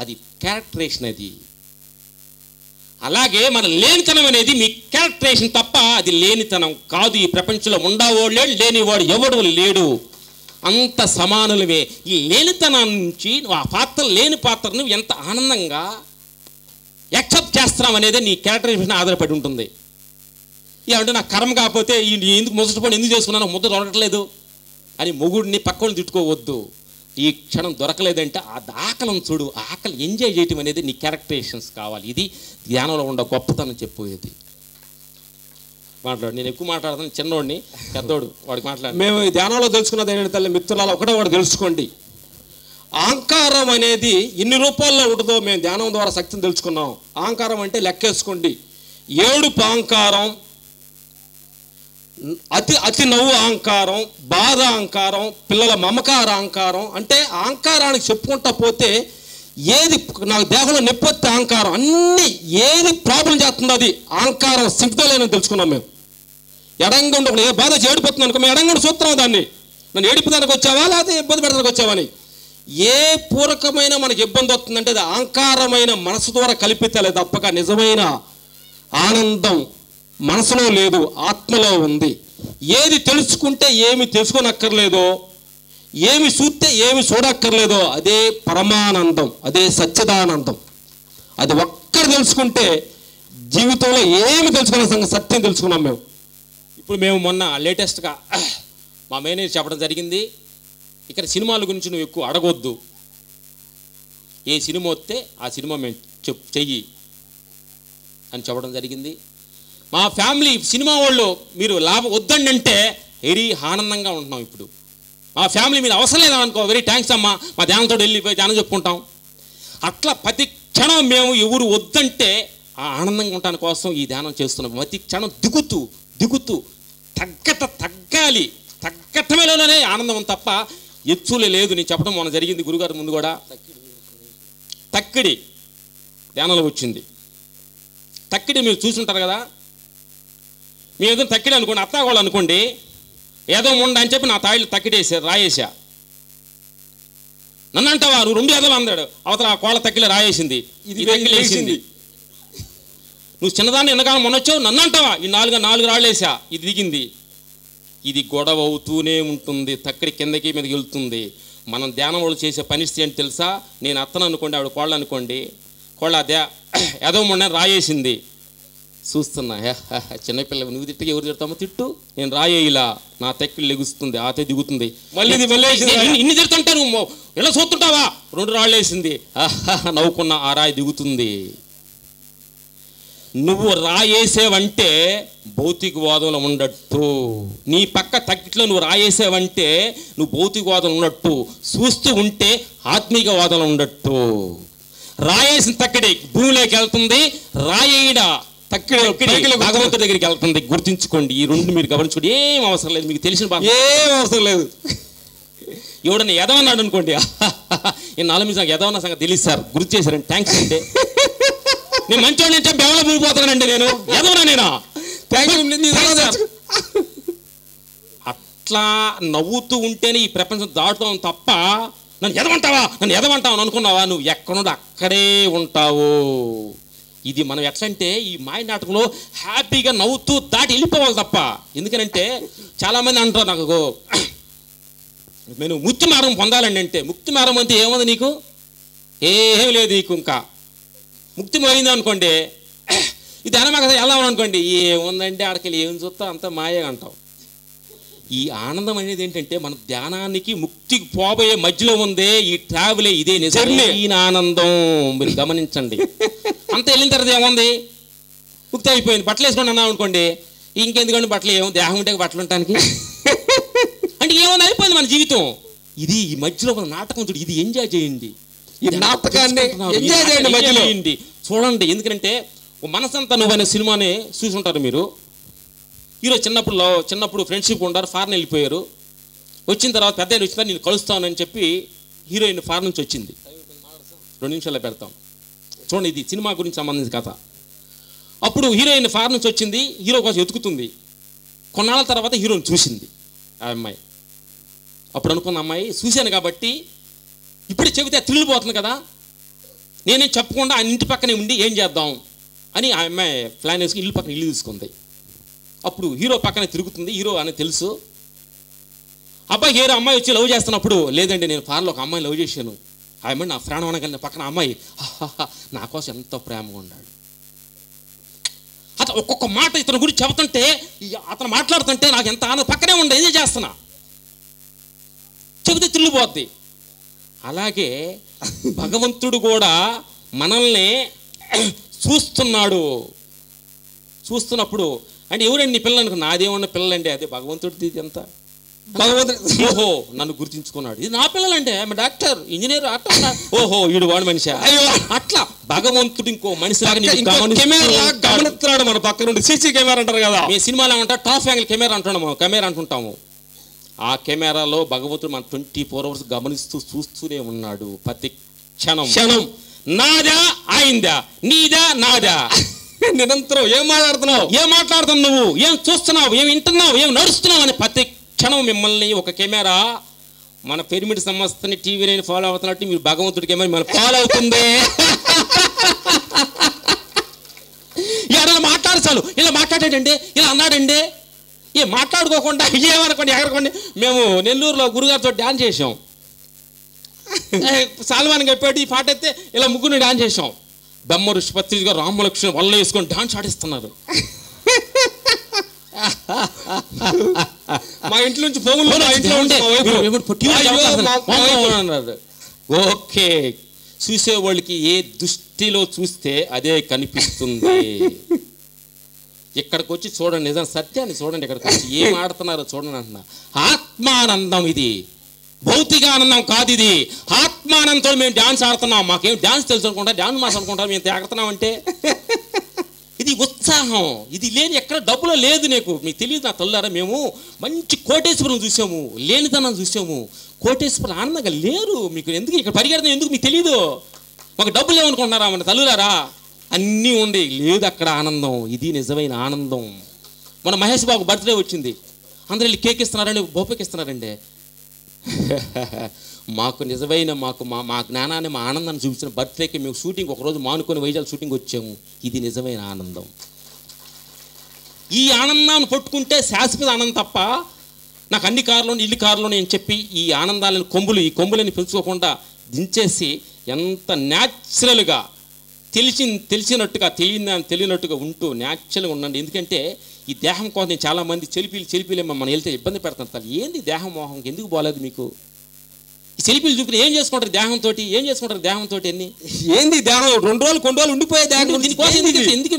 అది క్యారెక్టరేషన్. అది అలాగే మన లేనితనం అనేది మీ క్యారెక్టరేషన్ తప్ప అది లేనితనం కాదు. ఈ ప్రపంచంలో ఉండవాడు లేడు, లేనివాడు ఎవడు లేడు, అంత సమానులమే. ఈ లేనితనం నుంచి ఆ పాత్ర, లేని పాత్రను ఎంత ఆనందంగా యాక్సెప్ట్ చేస్తున్నాం అనేది నీ క్యారెక్టరేషన్ ఆధారపడి ఉంటుంది. ఏమంటే నాకు కర్మ కాకపోతే ఎందుకు ముసటి పని ఎందుకు చేసుకున్నాను, ముద్ద దొరకట్లేదు అని మొగుడిని పక్కన తిట్టుకోవద్దు. ఈ క్షణం దొరకలేదంటే ఆ ఆకలిని చూడు, ఆకలి ఎంజాయ్ చేయటం అనేది నీ క్యారెక్టరేషన్స్ కావాలి. ఇది ధ్యానంలో ఉండే గొప్పతనం చెప్పేది. మాట్లాడు, నేను ఎక్కువ మాట్లాడతాను, చిన్నోడిని, పెద్దోడు వాడికి మాట్లాడు. మేము ఈ ధ్యానంలో తెలుసుకున్నది ఏంటంటే తల్లి మిత్రులారా, ఒకటే వాడు తెలుసుకోండి, అహంకారం అనేది ఎన్ని రూపాల్లో ఉంటుందో మేము ధ్యానం ద్వారా శక్తిని తెలుసుకున్నాం. అహంకారం అంటే లెక్కేసుకోండి, ఏడుపు అహంకారం, అతి నవ్వు అహంకారం, బాధ అహంకారం, పిల్లల మమకార అహంకారం. అంటే అహంకారానికి చెప్పుకుంటా పోతే ఏది నాకు దేహంలో నొప్పి వస్తే అహంకారం, అన్నీ ఏది ప్రాబ్లం చేస్తుందో అది అహంకారం సింపులేనని తెలుసుకున్నాం మేము. ఎడంగుండి ఒకటి ఏ బాధ చేడిపోతుంది అనుకో, మేము ఎడంగుండి చూస్తున్నాం దాన్ని, నన్ను ఏడిపోదానికి వచ్చావా లేకపోతే ఇబ్బంది పెడతానికి వచ్చావని. ఏ పూరకమైన మనకి ఇబ్బంది వస్తుందంటే అది అహంకారమైన మనసు ద్వారా కల్పితలే తప్పక నిజమైన ఆనందం మనసులో లేదు, ఆత్మలో ఉంది. ఏది తెలుసుకుంటే ఏమి తెలుసుకోనక్కర్లేదో, ఏమి చూస్తే ఏమి చూడక్కర్లేదో అదే పరమానందం, అదే సచ్చిదానందం. అది ఒక్కరు తెలుసుకుంటే జీవితంలో ఏమి తెలుసుకునే సత్యం తెలుసుకున్నాం మేము. ఇప్పుడు మేము మొన్న లేటెస్ట్గా మా మేనేజర్ చెప్పడం జరిగింది, ఇక్కడ సినిమాల గురించి నువ్వు ఎక్కువ అడగొద్దు, ఏ సినిమా వస్తే ఆ సినిమా మేము చెయ్యి అని చెప్పడం జరిగింది. మా ఫ్యామిలీ సినిమా వాళ్ళు మీరు లాభం వద్దండి అంటే వెరీ ఆనందంగా ఉంటున్నాం. ఇప్పుడు మా ఫ్యామిలీ మీరు అవసరం లేదా అనుకో, వెరీ థ్యాంక్స్ అమ్మా, మా ధ్యానంతో వెళ్ళిపోయి ధ్యానం చెప్పుకుంటాం. అట్లా ప్రతి క్షణం మేము ఎవరు వద్దంటే ఆ ఆనందంగా ఉండటానికి కోసం ఈ ధ్యానం చేస్తున్నాం. ప్రతి క్షణం దిగుతూ దిగుతూ తగ్గాలి, తగ్గటమేలోనే ఆనందం తప్ప ఎచ్చులే లేదు. నేను చెప్పడం మొన్న జరిగింది గురుగారి ముందు కూడా. తక్కిడి ధ్యానంలో వచ్చింది. తక్కిడి మీరు చూసుంటారు కదా, మీ ఏదో తక్కిడి అనుకోండి, అత్తాగోళ్ళు అనుకోండి, ఏదో ఉండ అని చెప్పి నా తాయిలు తక్కిడేసా, రాయేసా. నన్ను అంటావా నువ్వు రెండు ఏదో అన్నాడు, అవతల ఆ కోళ్ళ తక్కిలో రాయేసింది, ఇది వేసింది. నువ్వు చిన్నదాన్ని ఎన్నకాలం మొన్నొచ్చావు, నన్ను అంటావా ఈ నాలుగు రాళ్ళు వేసా, ఇది దిగింది. ఇది గొడవ అవుతూనే ఉంటుంది, తక్కిడి కిందకి మీదకి వెళ్తుంది. మనం ధ్యానం వాళ్ళు చేసే పరిస్థితి ఏంటి తెలుసా, నేను అత్తను అనుకోండి, ఆవిడ కోళ్ళు అనుకోండి, కోళ్ళ ఏదో మొన్న రాయేసింది, చూస్తున్నా చిన్నపిల్ల, నువ్వు తిట్టగా ఎవరు తిడతామో తిట్టు, నేను రాయేలా నా తెక్కిళ్ళు లెగుస్తుంది, ఆతే దిగుతుంది, మళ్ళీ ఇన్ని తిడుతుంటా నువ్వు ఎలా చూస్తుంటావా, రెండు రాళ్ళు వేసింది, నవ్వుకున్నా ఆ రాయి దిగుతుంది. నువ్వు రాయేసేవంటే భౌతికవాదంలో ఉన్నట్టు, నీ పక్క తక్కిట్లో నువ్వు రాయేసేవంటే నువ్వు భౌతికవాదం ఉన్నట్టు, చూస్తూ ఉంటే ఆత్మీయవాదంలో ఉన్నట్టు. రాయేసిన తక్కడి భూమిలోకి వెళ్తుంది, రాయేడ తక్కిడి భగవంతుడి దగ్గరికి వెళ్తుంది. గుర్తించుకోండి, ఈ రెండు మీరు గమనించుకోండి. ఏం అవసరం లేదు, మీకు తెలిసిన బాగా ఏం అవసరం లేదు. ఎవడన్నా ఎదవన్నాడు అనుకోండి, ఈ 4 నిమిషాలు ఎదవన్న సంగతి తెలియదు సార్, గుర్తు చేశారండి, థ్యాంక్స్ అంటే. నేను మంచోడి అంటే బెవలో మునిగిపోతానండి, నేను ఎదవనా నేనా, అట్లా నవ్వుతూ ఉంటేనే ఈ ప్రపంచం దాటుతాం తప్ప నన్ను ఎదవంటావా అని అనుకున్నావా, నువ్వు ఎక్కడుండో అక్కడే ఉంటావు. ఇది మనం ఎట్లా అంటే ఈ మాయ నాటకంలో హ్యాపీగా నవ్వుతూ దాటి వెళ్ళిపోవాలి తప్ప. ఎందుకనంటే చాలామంది అంటారు నాకు, నేను ముక్తి మార్గం పొందాలండి అంటే, ముక్తి మార్గం అంటే ఏముంది నీకు, ఏమీ లేదు నీకు. ఇంకా ముక్తి పోయింది అనుకోండి, ఇది అనమా కదా వెళ్దామని అనుకోండి, ఏముందంటే ఆడకెళ్ళి ఏం చూస్తా అంత మాయగా అంటావు. ఈ ఆనందం అనేది ఏంటంటే మన ధ్యానానికి ముక్తికి పోబోయే మధ్యలో ఉందే ఈ ట్రావెలే, ఇదే నిజమైన ఆనందం. మీరు గమనించండి. అంత వెళ్ళిన తర్వాత ఏముంది, ముక్తి అయిపోయింది. బట్టలు వేసుకొని అన్నాం అనుకోండి, ఇంకెందుకంటే బట్టలు ఏమో దేహం ఉంటే బట్టలు ఉండటానికి అంటే ఏమన్నా అయిపోయింది మన జీవితం. ఇది ఈ మధ్యలో మన నాటకం చూడు, ఇది ఎంజాయ్ చేయండి, ఈ నాటకాన్ని ఎంజాయ్ చేయండి మధ్యలో చూడండి. ఎందుకంటే మనసంతా నువ్వు అనే సినిమాని చూసుంటారు మీరు. హీరో చిన్నప్పుడు ఫ్రెండ్షిప్ ఉంటారు, ఫారెన్ వెళ్ళిపోయారు. వచ్చిన తర్వాత పెద్ద వచ్చిన నేను కలుస్తానని చెప్పి హీరోయిన్ ఫారెన్ నుంచి వచ్చింది. 2 నిమిషాల్లో పెడతాం చూడండి, ఇది సినిమా గురించి సంబంధించిన కథ. అప్పుడు హీరోయిన్ ఫారెన్ నుంచి వచ్చింది, హీరో కోసం ఎతుకుతుంది. కొన్నాళ్ళ తర్వాత హీరోని చూసింది ఆ అమ్మాయి. అప్పుడు అనుకున్న అమ్మాయి, చూశాను కాబట్టి ఇప్పుడే చెబితే తిరిగిపోతుంది కదా, నేనేం చెప్పకుండా ఆయన ఇంటి పక్కనే ఉండి ఏం చేద్దాం అని ఆ అమ్మాయి ప్లాన్ వేసుకుని ఇల్లు పక్కన ఇల్లు తీసుకుంది. అప్పుడు హీరో పక్కనే తిరుగుతుంది, హీరో అని తెలుసు. అబ్బాయి హీరో అమ్మాయి వచ్చి లవ్ చేస్తున్నప్పుడు, లేదండి నేను ఫారెన్లో ఒక అమ్మాయిని లవ్ చేశాను, ఆ అమ్మాయి నా ప్రాణం అనగలిగిన పక్కన అమ్మాయి నా కోసం ఎంతో ప్రేమగా ఉన్నాడు. అతను ఒక్కొక్క మాట ఇతని గురించి చెబుతుంటే, అతను మాట్లాడుతుంటే నాకు ఎంత ఆనందం, పక్కనే ఉండే ఏం చేస్తున్నా చెబితే తిరిగిపోద్ది. అలాగే భగవంతుడు కూడా మనల్ని చూస్తున్నప్పుడు అంటే ఎవరండి నీ పిల్లలు అనుకో, నాదేమన్నా పిల్లలండి, అదే భగవంతుడిది. ఇది ఎంత భగవంతుడు, ఓహో నన్ను గుర్తించుకున్నాడు, ఇది నా పిల్లలంటే ఆమె డాక్టర్ ఇంజనీర్ అట్లా, ఓహో వీడు వాడు మనిషి. అట్లా భగవంతుడు ఇంకో మనిషి గమనిస్తున్నాడు మన పక్క నుండి. సీసీ కెమెరా అంటారు కదా, మీ సినిమాలో ఏమంటారు టాప్ యాంగిల్ కెమెరా అంటుంటాము. ఆ కెమెరాలో భగవంతుడు మన 24 hours గమనిస్తూ చూస్తూనే ఉన్నాడు ప్రతి క్షణం. నాదా ఆయిందా, నీదా నాదా, నిరంతరం ఏం మాట్లాడుతున్నావు నువ్వు, ఏం చూస్తున్నావు, ఏం వింటున్నావు, ఏం నడుస్తున్నావు అని ప్రతి క్షణం మిమ్మల్ని ఒక కెమెరా మన పిరమిడ్ సంస్థని టీవీని ఫాలో అవుతున్నట్టు మీరు భగవంతుడి కెమెరా మిమ్మల్ని ఫాలో అవుతుంది. ఇలా మాట్లాడచాలు, ఇలా మాట్లాడాడండి, ఇలా అన్నాడండి, మాట్లాడుకోకుండా ఏమనుకోండి ఎగరకోండి. మేము నెల్లూరులో గురుగారితో డ్యాన్స్ చేసాం. సాల్మాన్ చెప్పాడు ఈ పాట అయితే ఇలా ముగ్గురు డ్యాన్స్ చేసాం. బెమ్మ ఋషిపత్రి గారు రామలక్ష్మణ్ వల్ల వేసుకొని డ్యాన్స్ ఆడిస్తున్నారు. మా ఇంటి నుంచి ఓకే, చూసేవాళ్ళకి ఏ దృష్టిలో చూస్తే అదే కనిపిస్తుంది. ఇక్కడికి వచ్చి చూడండి, నిజం సత్యాన్ని చూడండి, ఇక్కడికి వచ్చి ఏం ఆడుతున్నారో చూడండి అంటున్నా. ఆత్మానందం ఇది, భౌతిక ఆనందం కాదు ఇది. ఆత్మానందంతో మేము డ్యాన్స్ ఆడుతున్నాం. మాకేం డ్యాన్స్ తెలుసు అనుకుంటా, డ్యాన్స్ మాస్ అనుకుంటా మేము తాగుతున్నామంటే ఇది ఉత్సాహం. ఇది లేని ఎక్కడ డబ్బులో లేదు. మీకు తెలియదు నా తల్లారా, మేము మంచి కోటేశ్వరం చూసాము, లేనితనం చూసాము. కోటేశ్వరం ఆనందంగా లేరు. మీకు ఎందుకు ఇక్కడ పరిగెడతాం, ఎందుకు మీకు తెలియదు. మాకు డబ్బులు ఏమనుకుంటున్నారా మన తల్లులారా, అన్నీ ఉండే లేదు అక్కడ ఆనందం. ఇది నిజమైన ఆనందం. మన మహేష్ బాబు బర్త్డే వచ్చింది, అందరూ వెళ్ళి కేక్ ఇస్తున్నారండి, బొప్పకి ఇస్తున్నారండి. మాకు నిజమైన మా జ్ఞానాన్ని మా ఆనందాన్ని చూపించిన బర్త్డేకి మేము షూటింగ్ ఒకరోజు మానుకొని వైజాగ్ షూటింగ్ వచ్చాము. ఇది నిజమైన ఆనందం. ఈ ఆనందాన్ని పట్టుకుంటే శాశ్వత ఆనందం తప్ప నాకు అన్ని కార్లోని ఇల్లు కార్లోని అని చెప్పి ఈ ఆనందాలను ఈ కొమ్ములని పెంచుకోకుండా దించేసి ఎంత న్యాచురల్గా తెలిసినట్టుగా తెలియనట్టుగా ఉంటూ న్యాచురల్గా ఉండండి. ఎందుకంటే ఈ దేహం కోసం చాలామంది చెలిపీలు మనం వెళ్తే ఇబ్బంది పెడుతుంటారు. ఏంది దేహం మోహం ఎందుకు బాగాలేదు మీకు? ఈ సెల్ఫీలు చూపిన ఏం చేసుకుంటారు దేహంతో? ఎన్ని ఏంది దేహం 2 రోజులు కొన్ని రోజులు ఉండిపోయే దేహం దీనికోసం ఎందుకు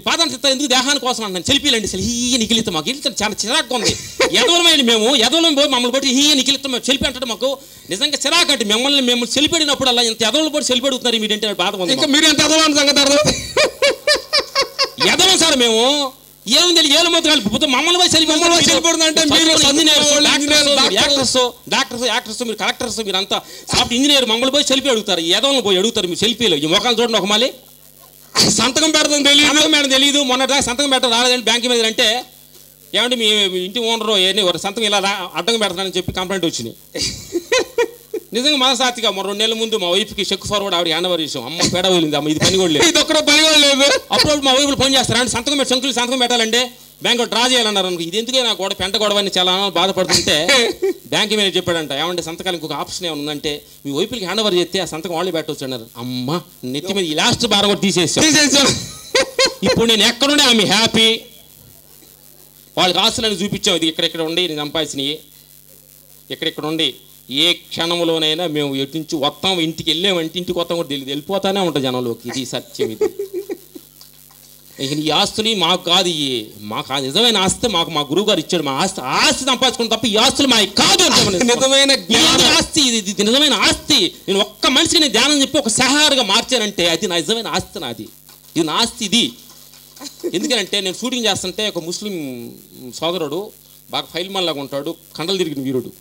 పాదాన్ని తిత్తా, ఎందుకు దేహాని కోసం అంటాను. సెల్ఫీలు అండి అసలు ఈ నిఖిలితం మాకు వెళ్తాను చాలా చిరాకు ఉంది. ఎదవలమైన మేము ఎదవలం పోయి మమ్మల్ని బట్టి ఈ నిఖిలితం సెల్ఫీ అంటే మాకు నిజంగా చిరాకు అంటే మిమ్మల్ని సెల్ఫీ అడిగినప్పుడు అలా ఇంత ఎదవలు పోయి సెల్ఫీ అడుగుతున్నారు మీరేంటే బాధ ఉంది. ఇంకా మీరు ఎంత ఎదవలని సంగతి ఎదవం సార్ మేము ఏముంది ఏళ్ళ మొత్తం కలిపి మమ్మల్ని పోయి సెల్ఫీ యాక్టర్స్ మీరు కలెక్టర్స్ మీరు అంతా సాఫ్ట్ ఇంజనీర్ మమ్మల్ని పోయి సెల్ఫీ అడుగుతారు. ఏదో పోయి అడుగుతారు మీరు సెల్ఫీలో. ఈ మొఖాలు చూడండి ఒక మళ్ళీ సంతకం పెడతాం తెలియదు మొన్న సంతకం పెట్టడం రాలేదండి బ్యాంక్ మీద అంటే ఏమంటే మీ ఇంటి ఓనరు సంతకం ఇలా అడ్డం పెడతానని చెప్పి కంప్లైంట్ వచ్చినాయి. నిజంగా మనసాతిగా 2 నెలల ముందు మా వైఫ్కి చెక్ ఫార్వర్డ్ ఆవిడ హ్యాండ్ ఓవర్ చేసాం. అమ్మ పేడ వెళ్ళింది, అమ్మ ఇది పని కూడా లేదు, ఇది ఒక్కడ పని కూడా లేదు. అప్పుడు మా వైఫ్లు ఫోన్ చేస్తారు అంటే సంతకం పెట్టాలంటే బ్యాంకు డ్రా చేయాలన్నారు. ఇది ఎందుకే నాకు కూడా పెంట గొడవని చాలా బాధపడుతుంటే బ్యాంక్ మీద చెప్పాడంట, ఏమంటే సంతకాలు ఇంకొక ఆప్షన్ ఏమైనా ఉందంటే మీ వైపులకి హ్యాండ్ ఓవర్ చేస్తే ఆ సంతకం వాళ్ళు పెట్టవచ్చు అన్నారు. అమ్మ నెత్తి మీద ఈ లాస్ట్ బార్ కూడా తీసేసాం. ఇప్పుడు నేను ఎక్కడుండే ఆమె హ్యాపీ, వాళ్ళకి ఆస్తులను చూపించాం, ఇది ఇక్కడెక్కడ ఉండి నేను సంపాదించినవి ఎక్కడెక్కడ ఉండి ఏ క్షణంలోనైనా మేము ఎటు నుంచి వస్తాం, ఇంటికి వెళ్ళామంటే ఇంటికి వస్తాం కూడా తెలియదు, వెళ్ళిపోతానే ఉంటుంది జనంలోకి. ఇది సత్యం. ఇది ఇక ఈ ఆస్తులు మాకు కాదు, ఇవి మాకు నిజమైన ఆస్తి మాకు మా గురువు గారు ఇచ్చాడు. మా ఆస్తి సంపాదించుకుని తప్ప ఈ ఆస్తులు మాకు కాదు. నిజమైన ఆస్తి ఇది నిజమైన ఆస్తి. నేను ఒక్క మనిషికి నేను ధ్యానం చెప్పి ఒక సహారుగా మార్చానంటే అది నా నిజమైన ఆస్తి. నాది ఇది నా ఆస్తి. ఇది ఎందుకంటే నేను షూటింగ్ చేస్తుంటే ఒక ముస్లిం సోదరుడు బాగా ఫైల్ మల్లాగా ఉంటాడు, కండలు తిరిగిన వీరుడు.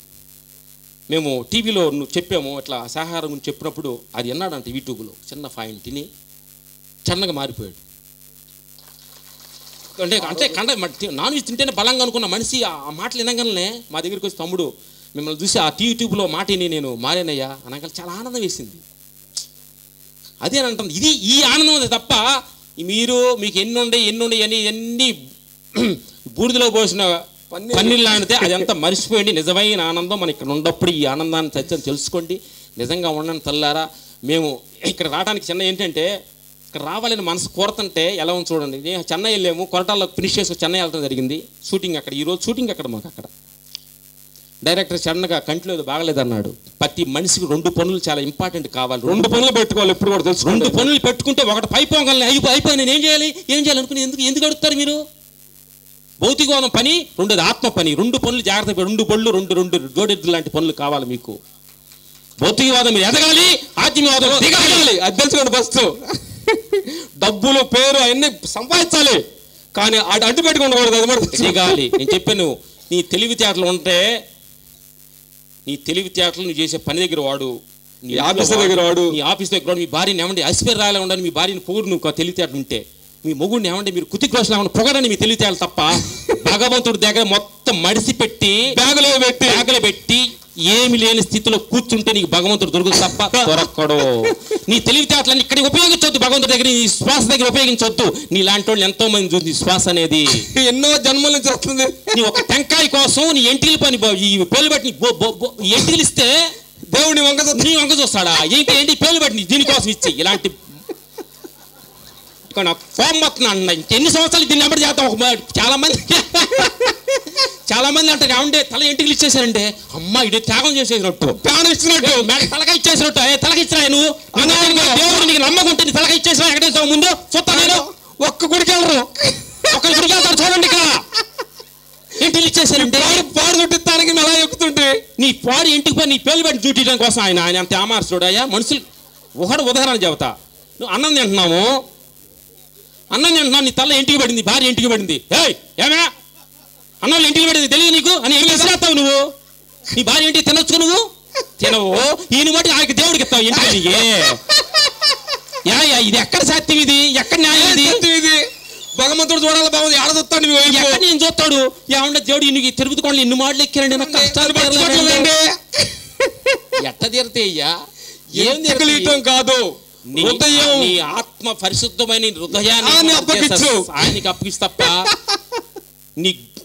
మేము టీవీలో చెప్పాము అట్లా సహారం గురించి చెప్పినప్పుడు అది అన్నాడంటే యూట్యూబ్లో చిన్న పాయింట్ తిని చిన్నగా మారిపోయాడు. అంటే కండ నాన్ వెజ్ తింటేనే బలంగా అనుకున్న మనిషి ఆ మాటలు వినగానే మా దగ్గరికి వచ్చి, తమ్ముడు మిమ్మల్ని చూసి ఆ యూట్యూబ్లో మాటిని నేను మారానయ్యా అనగా చాలా ఆనందం వేసింది. అదే అని అంటుంది. ఇది ఈ ఆనందం అది తప్ప మీకు ఎన్ని అన్నీ బూడిదలో పోసిన పన్నీళ్ళు ఆడితే అదంతా మర్చిపోయింది. నిజమైన ఆనందం మన ఇక్కడ ఉన్నప్పుడు ఈ ఆనందాన్ని సత్యం తెలుసుకోండి. నిజంగా ఉండండి తల్లారా. మేము ఇక్కడ రావడానికి చిన్న ఏంటంటే ఇక్కడ రావాలని మనసు కోరుతుంటే ఎలా ఉంది చూడండి. నేను చెన్నై వెళ్ళాము, కొరటాల్లో ఫినిష్ చేసుకుని చెన్నై వెళ్ళడం జరిగింది. షూటింగ్ అక్కడ, ఈరోజు షూటింగ్ అక్కడ మాకు. అక్కడ డైరెక్టర్ సడన్గా కంట్లో ఏదో బాగలేదన్నాడు. ప్రతి మనిషికి 2 పనులు చాలా ఇంపార్టెంట్ కావాలి. 2 పనులు పెట్టుకోవాలి. ఎప్పుడు కూడా తెలుసు 2 పనులు పెట్టుకుంటే ఒకటి పైపోగలని అయిపోయి నేను ఏం చేయాలి అనుకుని ఎందుకు అడుగుతారు మీరు? భౌతికవాదం పని, 2ది ఆత్మ పని. 2 పనులు జాగ్రత్త. 2 పనులు 2 జోడెద్దు లాంటి పనులు కావాలి మీకు. భౌతికవాదం మీరు ఎదగాలి, ఆత్మీయవాదం దిగాలి. అది తెలుసుకోండి. ఫస్ట్ డబ్బులు పేరు అవన్నీ సంపాదించాలి, కానీ అడ్డు పెట్టుకోకూడదు. అది కూడా దిగాలి. నేను చెప్పాను, నీ తెలివితేటలు ఉంటే నీ తెలివితేటలు నువ్వు చేసే పని దగ్గర వాడు, నీ ఆఫీస్ దగ్గర వాడు, మీ భార్యని ఏమంటే ఐశ్వర్యాలు ఉండాలి, మీ భార్యని పొగుడు నువ్వు తెలివితేటలు ఉంటే, మీ మొగుడిని ఏమంటే మీరు కుతిక్రోషలు ఏమన్నా పొగడని మీ తెలివితేటలు తప్ప భగవంతుడి దగ్గర మొత్తం మడిసి పెట్టి బ్యాగులో పెట్టి ఏమి లేని స్థితిలో కూర్చుంటే నీకు భగవంతుడు దొరుకుతుంది తప్ప దొరక్కడు. నీ తెలివితేటలని ఇక్కడ ఉపయోగించొద్దు, భగవంతుడి దగ్గర నీ శ్వాస దగ్గర ఉపయోగించొద్దు. నీలాంటి వాళ్ళు ఎంతో మంది చూస్తుంది. శ్వాస అనేది ఎన్నో జన్మల నుంచి వస్తుంది. నీ ఒక టెంకాయ కోసం నీ ఎంటికలు పని పేలు బట్టి ఎంటికలు ఇస్తే దేవుడు నీ వంక చూస్తాడా? ఏంటి పేలు బట్టి దీనికోసం ఇచ్చి ఇలాంటి ఫోన్ మొత్తం అన్న ఇంకెన్ని సంవత్సరాలు దీన్ని ఎప్పటి చేద్దాం. చాలా మంది అంటారు ఏమంటే తల ఎంటికలు ఇచ్చేసారంటే అమ్మ ఇది త్యాగం చేసేసినట్టు, ప్రాణం ఇచ్చినట్టు, తలకాయ ఇచ్చేసినట్టు. తలకి ఇచ్చినా నువ్వు దేవుడు నీకు నమ్మకుంటే నీ తలకాయ ఇచ్చేసినా ఎక్కడేసావు ముందు చూస్తా నేను. ఒక్క గుడికి వెళ్ళరు, ఒక్క గుడికి వెళ్తారు చూడండి. ఇక్కడ ఎంటికలు ఇచ్చేసారంటే పాడు చుట్టిస్తానికి ఎలా ఎక్కుతుంటే నీ పాడు ఇంటికి పోయి నీ పేలు పెట్టి చుట్టడం కోసం ఆయన అంత ఆమార్చుడు. అయ్యా మనుషులు ఒకడు ఉదాహరణ చెబుతా. నువ్వు అన్నం తింటున్నావు, నీ తల ఇంటికి పడింది, భార్య ఇంటికి పడింది. ఏమే అన్నంలో ఇంటికి పడింది తెలియదు నీకు అని ఏం చేస్తావు నువ్వు? నీ భార్య ఇంటికి తినొచ్చు, నువ్వు తినవు. ఈయన బట్టి ఆయనకి దేవుడికి ఇస్తావు ఇంటికి. ఇది ఎక్కడ సత్యం? ఇది ఎక్కడ న్యాయం? ఇది భగవంతుడు చూడాలి. బాగుంది ఆడ చూస్తాడు, ఎక్కడ నేను చూస్తాడు? ఏమంటే దేవుడు ఇన్ని తిరుగుతుకోండి, ఇన్ని మాటలు ఎక్కారండి, నాకు కష్టాలు ఎట్ట తీరితే అయ్యా? ఏం తీరగలియటం కాదు, నీ ఆత్మ పరిశుద్ధమైన హృదయాన్ని ఆయనకి అప్పగిస్తా తప్ప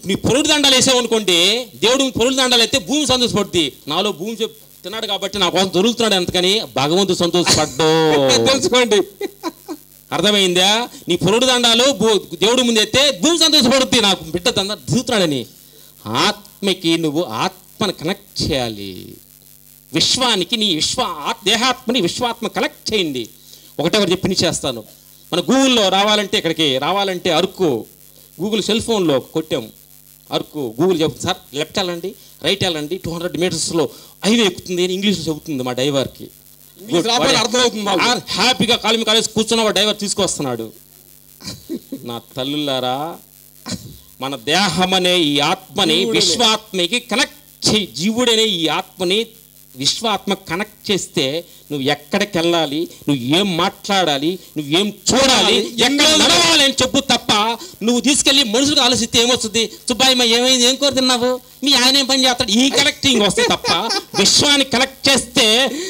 నీ పొరుడు దండాలు వేసావు అనుకోండి, దేవుడు పొరుడు దండాలు అయితే భూమి సంతోషపడుతుంది. నాలో భూమి తిన్నాడు కాబట్టి నా కోసం దొరుకుతున్నాడు అంతకని భగవంతుడు సంతోషపడ్డు. తెలుసుకోండి, అర్థమైందా? నీ పొరుడు దండాలు దేవుడి ముందు అయితే భూమి సంతోషపడుతుంది, నాకు బిడ్డ దండ దిగుతున్నాడని. ఆత్మకి నువ్వు ఆత్మను కనెక్ట్ చేయాలి. విశ్వానికి నీ దేహాత్మని విశ్వాత్మ కనెక్ట్ చేయండి. ఒకటి చెప్పి చేస్తాను. మన గూగుల్లో రావాలంటే అరకు గూగుల్ సెల్ ఫోన్లో కొట్టాము అరకు. గూగుల్ చెబుతుంది సార్ లెఫ్ట్ వెళ్ళండి, రైట్ వెళ్ళండి, 200 మీటర్స్లో హైవే ఎక్కుతుంది అని ఇంగ్లీష్లో చెబుతుంది మా డ్రైవర్కి. హ్యాపీగా కాలు కాలేసి కూర్చున్న వాడు డ్రైవర్ తీసుకొస్తున్నాడు. నా తల్లులారా, మన దేహం అనే ఈ ఆత్మని విశ్వాత్మకి కనెక్ట్ చేయి. జీవుడనే ఈ ఆత్మని విశ్వాత్మ కనెక్ట్ చేస్తే నువ్వు ఎక్కడికి వెళ్ళాలి, నువ్వు ఏం మాట్లాడాలి, నువ్వు ఏం చూడాలి, ఎక్కడ నడవాలి అని చెప్పు తప్ప నువ్వు తీసుకెళ్ళి మనుషులకు ఆలోచిస్తే ఏమొస్తుంది? సుబ్బాయమ్మ ఏమైంది, ఏం కోరుతున్నావు, మీ ఆయన ఏం పని చేస్తాడు, ఈ కనెక్టింగ్ వస్తే తప్ప విశ్వాన్ని కనెక్ట్ చేస్తే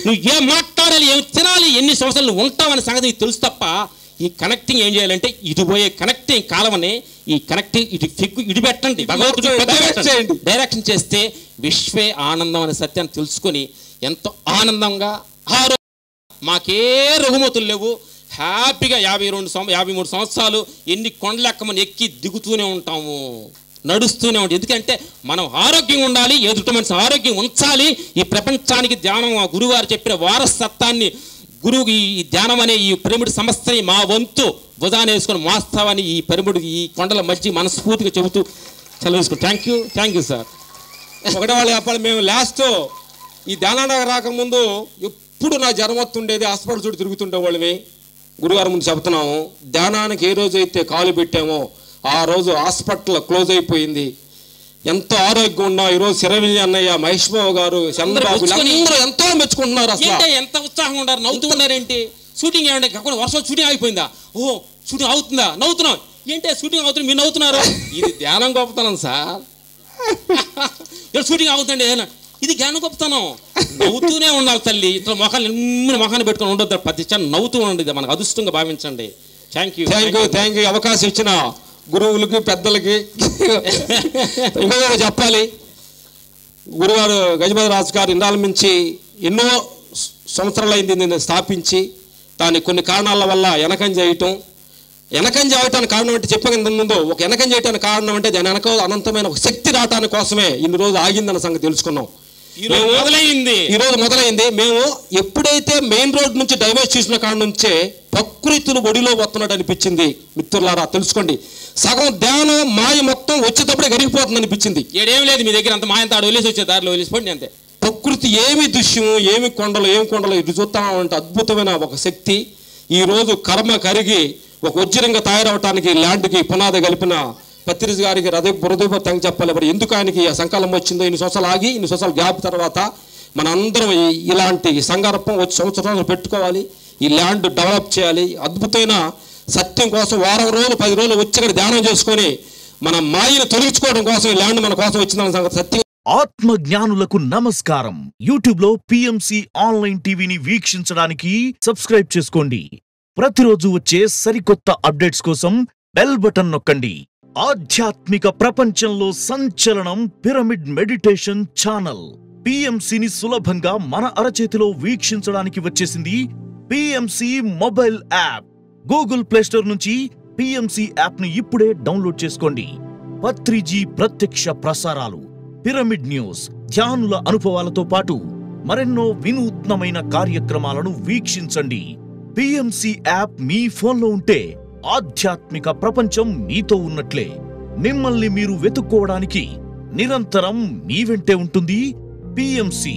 నువ్వు ఏం మాట్లాడాలి, ఏం తినాలి, ఎన్ని సంవత్సరాలు నువ్వు ఉంటావనే సంగతి నీకు తెలుసు తప్ప ఈ కనెక్టింగ్ ఏం చేయాలంటే ఇటు పోయే కనెక్టింగ్ కాలమని ఈ కనెక్టింగ్ ఇటు పెట్టండి, భగవంతుడు డైరెక్షన్ చేస్తే విశ్వే ఆనందం అనే సత్యాన్ని తెలుసుకొని ఎంతో ఆనందంగా మాకే రుగ్మతులు లేవు, హ్యాపీగా 53 సంవత్సరాలు ఎన్ని కొండలెక్కమని ఎక్కి దిగుతూనే ఉంటాము. నడుస్తూనే ఉంటుంది. ఎందుకంటే మనం ఆరోగ్యంగా ఉండాలి, ఎదుటి మనిషి ఆరోగ్యం ఉంచాలి. ఈ ప్రపంచానికి ధ్యానం ఆ గురువారు చెప్పిన వారసత్వాన్ని గురువు ఈ ధ్యానం అనే ఈ పిరమిడ్ సంస్థని మా వంతు భుజాన్ని వేసుకొని వాస్తవాన్ని ఈ పిరమిడ్ ఈ కొండల మధ్య మనస్ఫూర్తిగా చెబుతూ సెలవు. Thank you sir. ఒకటే వాళ్ళు చెప్పాలి, మేము లాస్ట్ ఈ ధ్యానానికి రాకముందు ఎప్పుడు నా జ్వరం వస్తుండేది, హాస్పిటల్ చుట్టూ తిరుగుతుండే వాళ్ళవి. గురుగారు ముందు చెబుతున్నాము, ధ్యానానికి ఏ రోజైతే కాలు పెట్టామో ఆ రోజు హాస్పిటల్ క్లోజ్ అయిపోయింది. ఎంతో ఆరోగ్యం ఉన్నా ఈరోజు శిరవిజయ అన్నయ్య, మహేష్ బాబు గారు, చంద్రబాబు అందరూ ఎంతో మెచ్చుకుంటున్నారు. అసలు ఎంత ఉత్సాహంగా ఉన్నారు, నవ్వుతూ ఉన్నారేంటి? షూటింగ్ ఏమంటే వర్షం షూటింగ్ అయిపోయిందా? ఓహో షూటింగ్ అవుతుందా? నవ్వుతున్నాం ఏంటి? షూటింగ్ అవుతుంది, మీరు నవ్వుతున్నారు. ఇది ధ్యానం గొప్పతనం సార్. షూటింగ్ అవుతుందండి, ఇది జ్ఞానం గొప్పతనం. నవ్వుతూనే ఉండాలి తల్లి. ఇట్లా మొఖాన్ని పెట్టుకొని ఉండొద్దు, ప్రతి క్షణం నవ్వుతూ ఉండండి. మనకు అదృష్టంగా భావించండి. Thank you. అవకాశం ఇచ్చిన గురువులకి, పెద్దలకి ఇంకా చెప్పాలి. గురుగారు గజపతి రాజు గారు ఇన్నాళ్ళ నుంచి ఎన్నో సంవత్సరాలైంది నేను స్థాపించి, దాని కొన్ని కారణాల వల్ల వెనకం చేయటానికి కారణం అంటే చెప్పిన ముందు ఒక వెనకం చేయడానికి కారణం అంటే దాని వెనక అనంతమైన ఒక శక్తి రావడానికి కోసమే ఇన్ని రోజు ఆగిందన్న సంగతి తెలుసుకున్నాం. ఈ రోజు మొదలైంది. మేము ఎప్పుడైతే మెయిన్ రోడ్ నుంచి డైవర్స్ చేసిన కాడ నుంచే ప్రకృతిని ఒడిలో వస్తున్నట్టు అనిపించింది. మిత్రులారా తెలుసుకోండి, సగం ధ్యానం మాయ మొత్తం వచ్చేటప్పుడే గరిగిపోతుంది అనిపించింది. ఏం లేదు మీ దగ్గర అంత మాయంత ఆడ వదిలేసి వచ్చే దారిలో వదిలేసిపోండి అంతే. ప్రకృతి ఏమి దృశ్యము, ఏమి కొండలు ఇది చూస్తామంటే అద్భుతమైన ఒక శక్తి. ఈ రోజు కర్మ కరిగి ఒక వజ్రంగా తయారవటానికి ల్యాండ్కి పునాది కలిపిన పత్రిస్ గారికి హృదయపూర్వక థ్యాంక్స్ చెప్పాలి. మరి ఎందుకు ఆయనకి ఆ సంకల్పం వచ్చిందో, ఇన్ని సంవత్సరాలు ఆగి ఇన్ని సంవత్సరాలు గ్యాప్ తర్వాత మన అందరం ఇలాంటి సంకల్పం వచ్చి సంవత్సరాలు పెట్టుకోవాలి, ఈ ల్యాండ్ డెవలప్ చేయాలి. అద్భుతమైన సత్యం కోసం వారం రోజులు 10 రోజులు వచ్చి ఇక్కడ ధ్యానం చేసుకొని మన మాయను తొలగించుకోవడం కోసం ఈ ల్యాండ్ మన కోసం వచ్చిందన్న సంగతి సత్యం. ఆత్మ జ్ఞానులకు నమస్కారం. యూట్యూబ్ లో పిఎంసి ఆన్లైన్ టీవీని వీక్షించడానికి సబ్స్క్రైబ్ చేసుకోండి. ప్రతిరోజు వచ్చే సరికొత్త అప్డేట్స్ కోసం బెల్ బటన్ నొక్కండి. ఆధ్యాత్మిక ప్రపంచంలో సంచలనం పిరమిడ్ మెడిటేషన్ ఛానల్. పిఎంసిని సులభంగా మన అరచేతిలో వీక్షించడానికి వచ్చేసింది PMC mobile app. Google play store నుంచి పిఎంసి యాప్ ని ఇప్పుడే డౌన్లోడ్ చేసుకోండి. పత్రిజీ ప్రత్యక్ష ప్రసారాలు, పిరమిడ్ న్యూస్, ధ్యానుల అనుభవాలతో పాటు మరెన్నో వినూత్నమైన కార్యక్రమాలను వీక్షించండి. పిఎంసి యాప్ మీ ఫోన్లో ఉంటే ఆధ్యాత్మిక ప్రపంచం మీతో ఉన్నట్లే. మిమ్మల్ని మీరు వెతుక్కోవడానికి నిరంతరం మీ వెంటే ఉంటుంది పిఎంసి.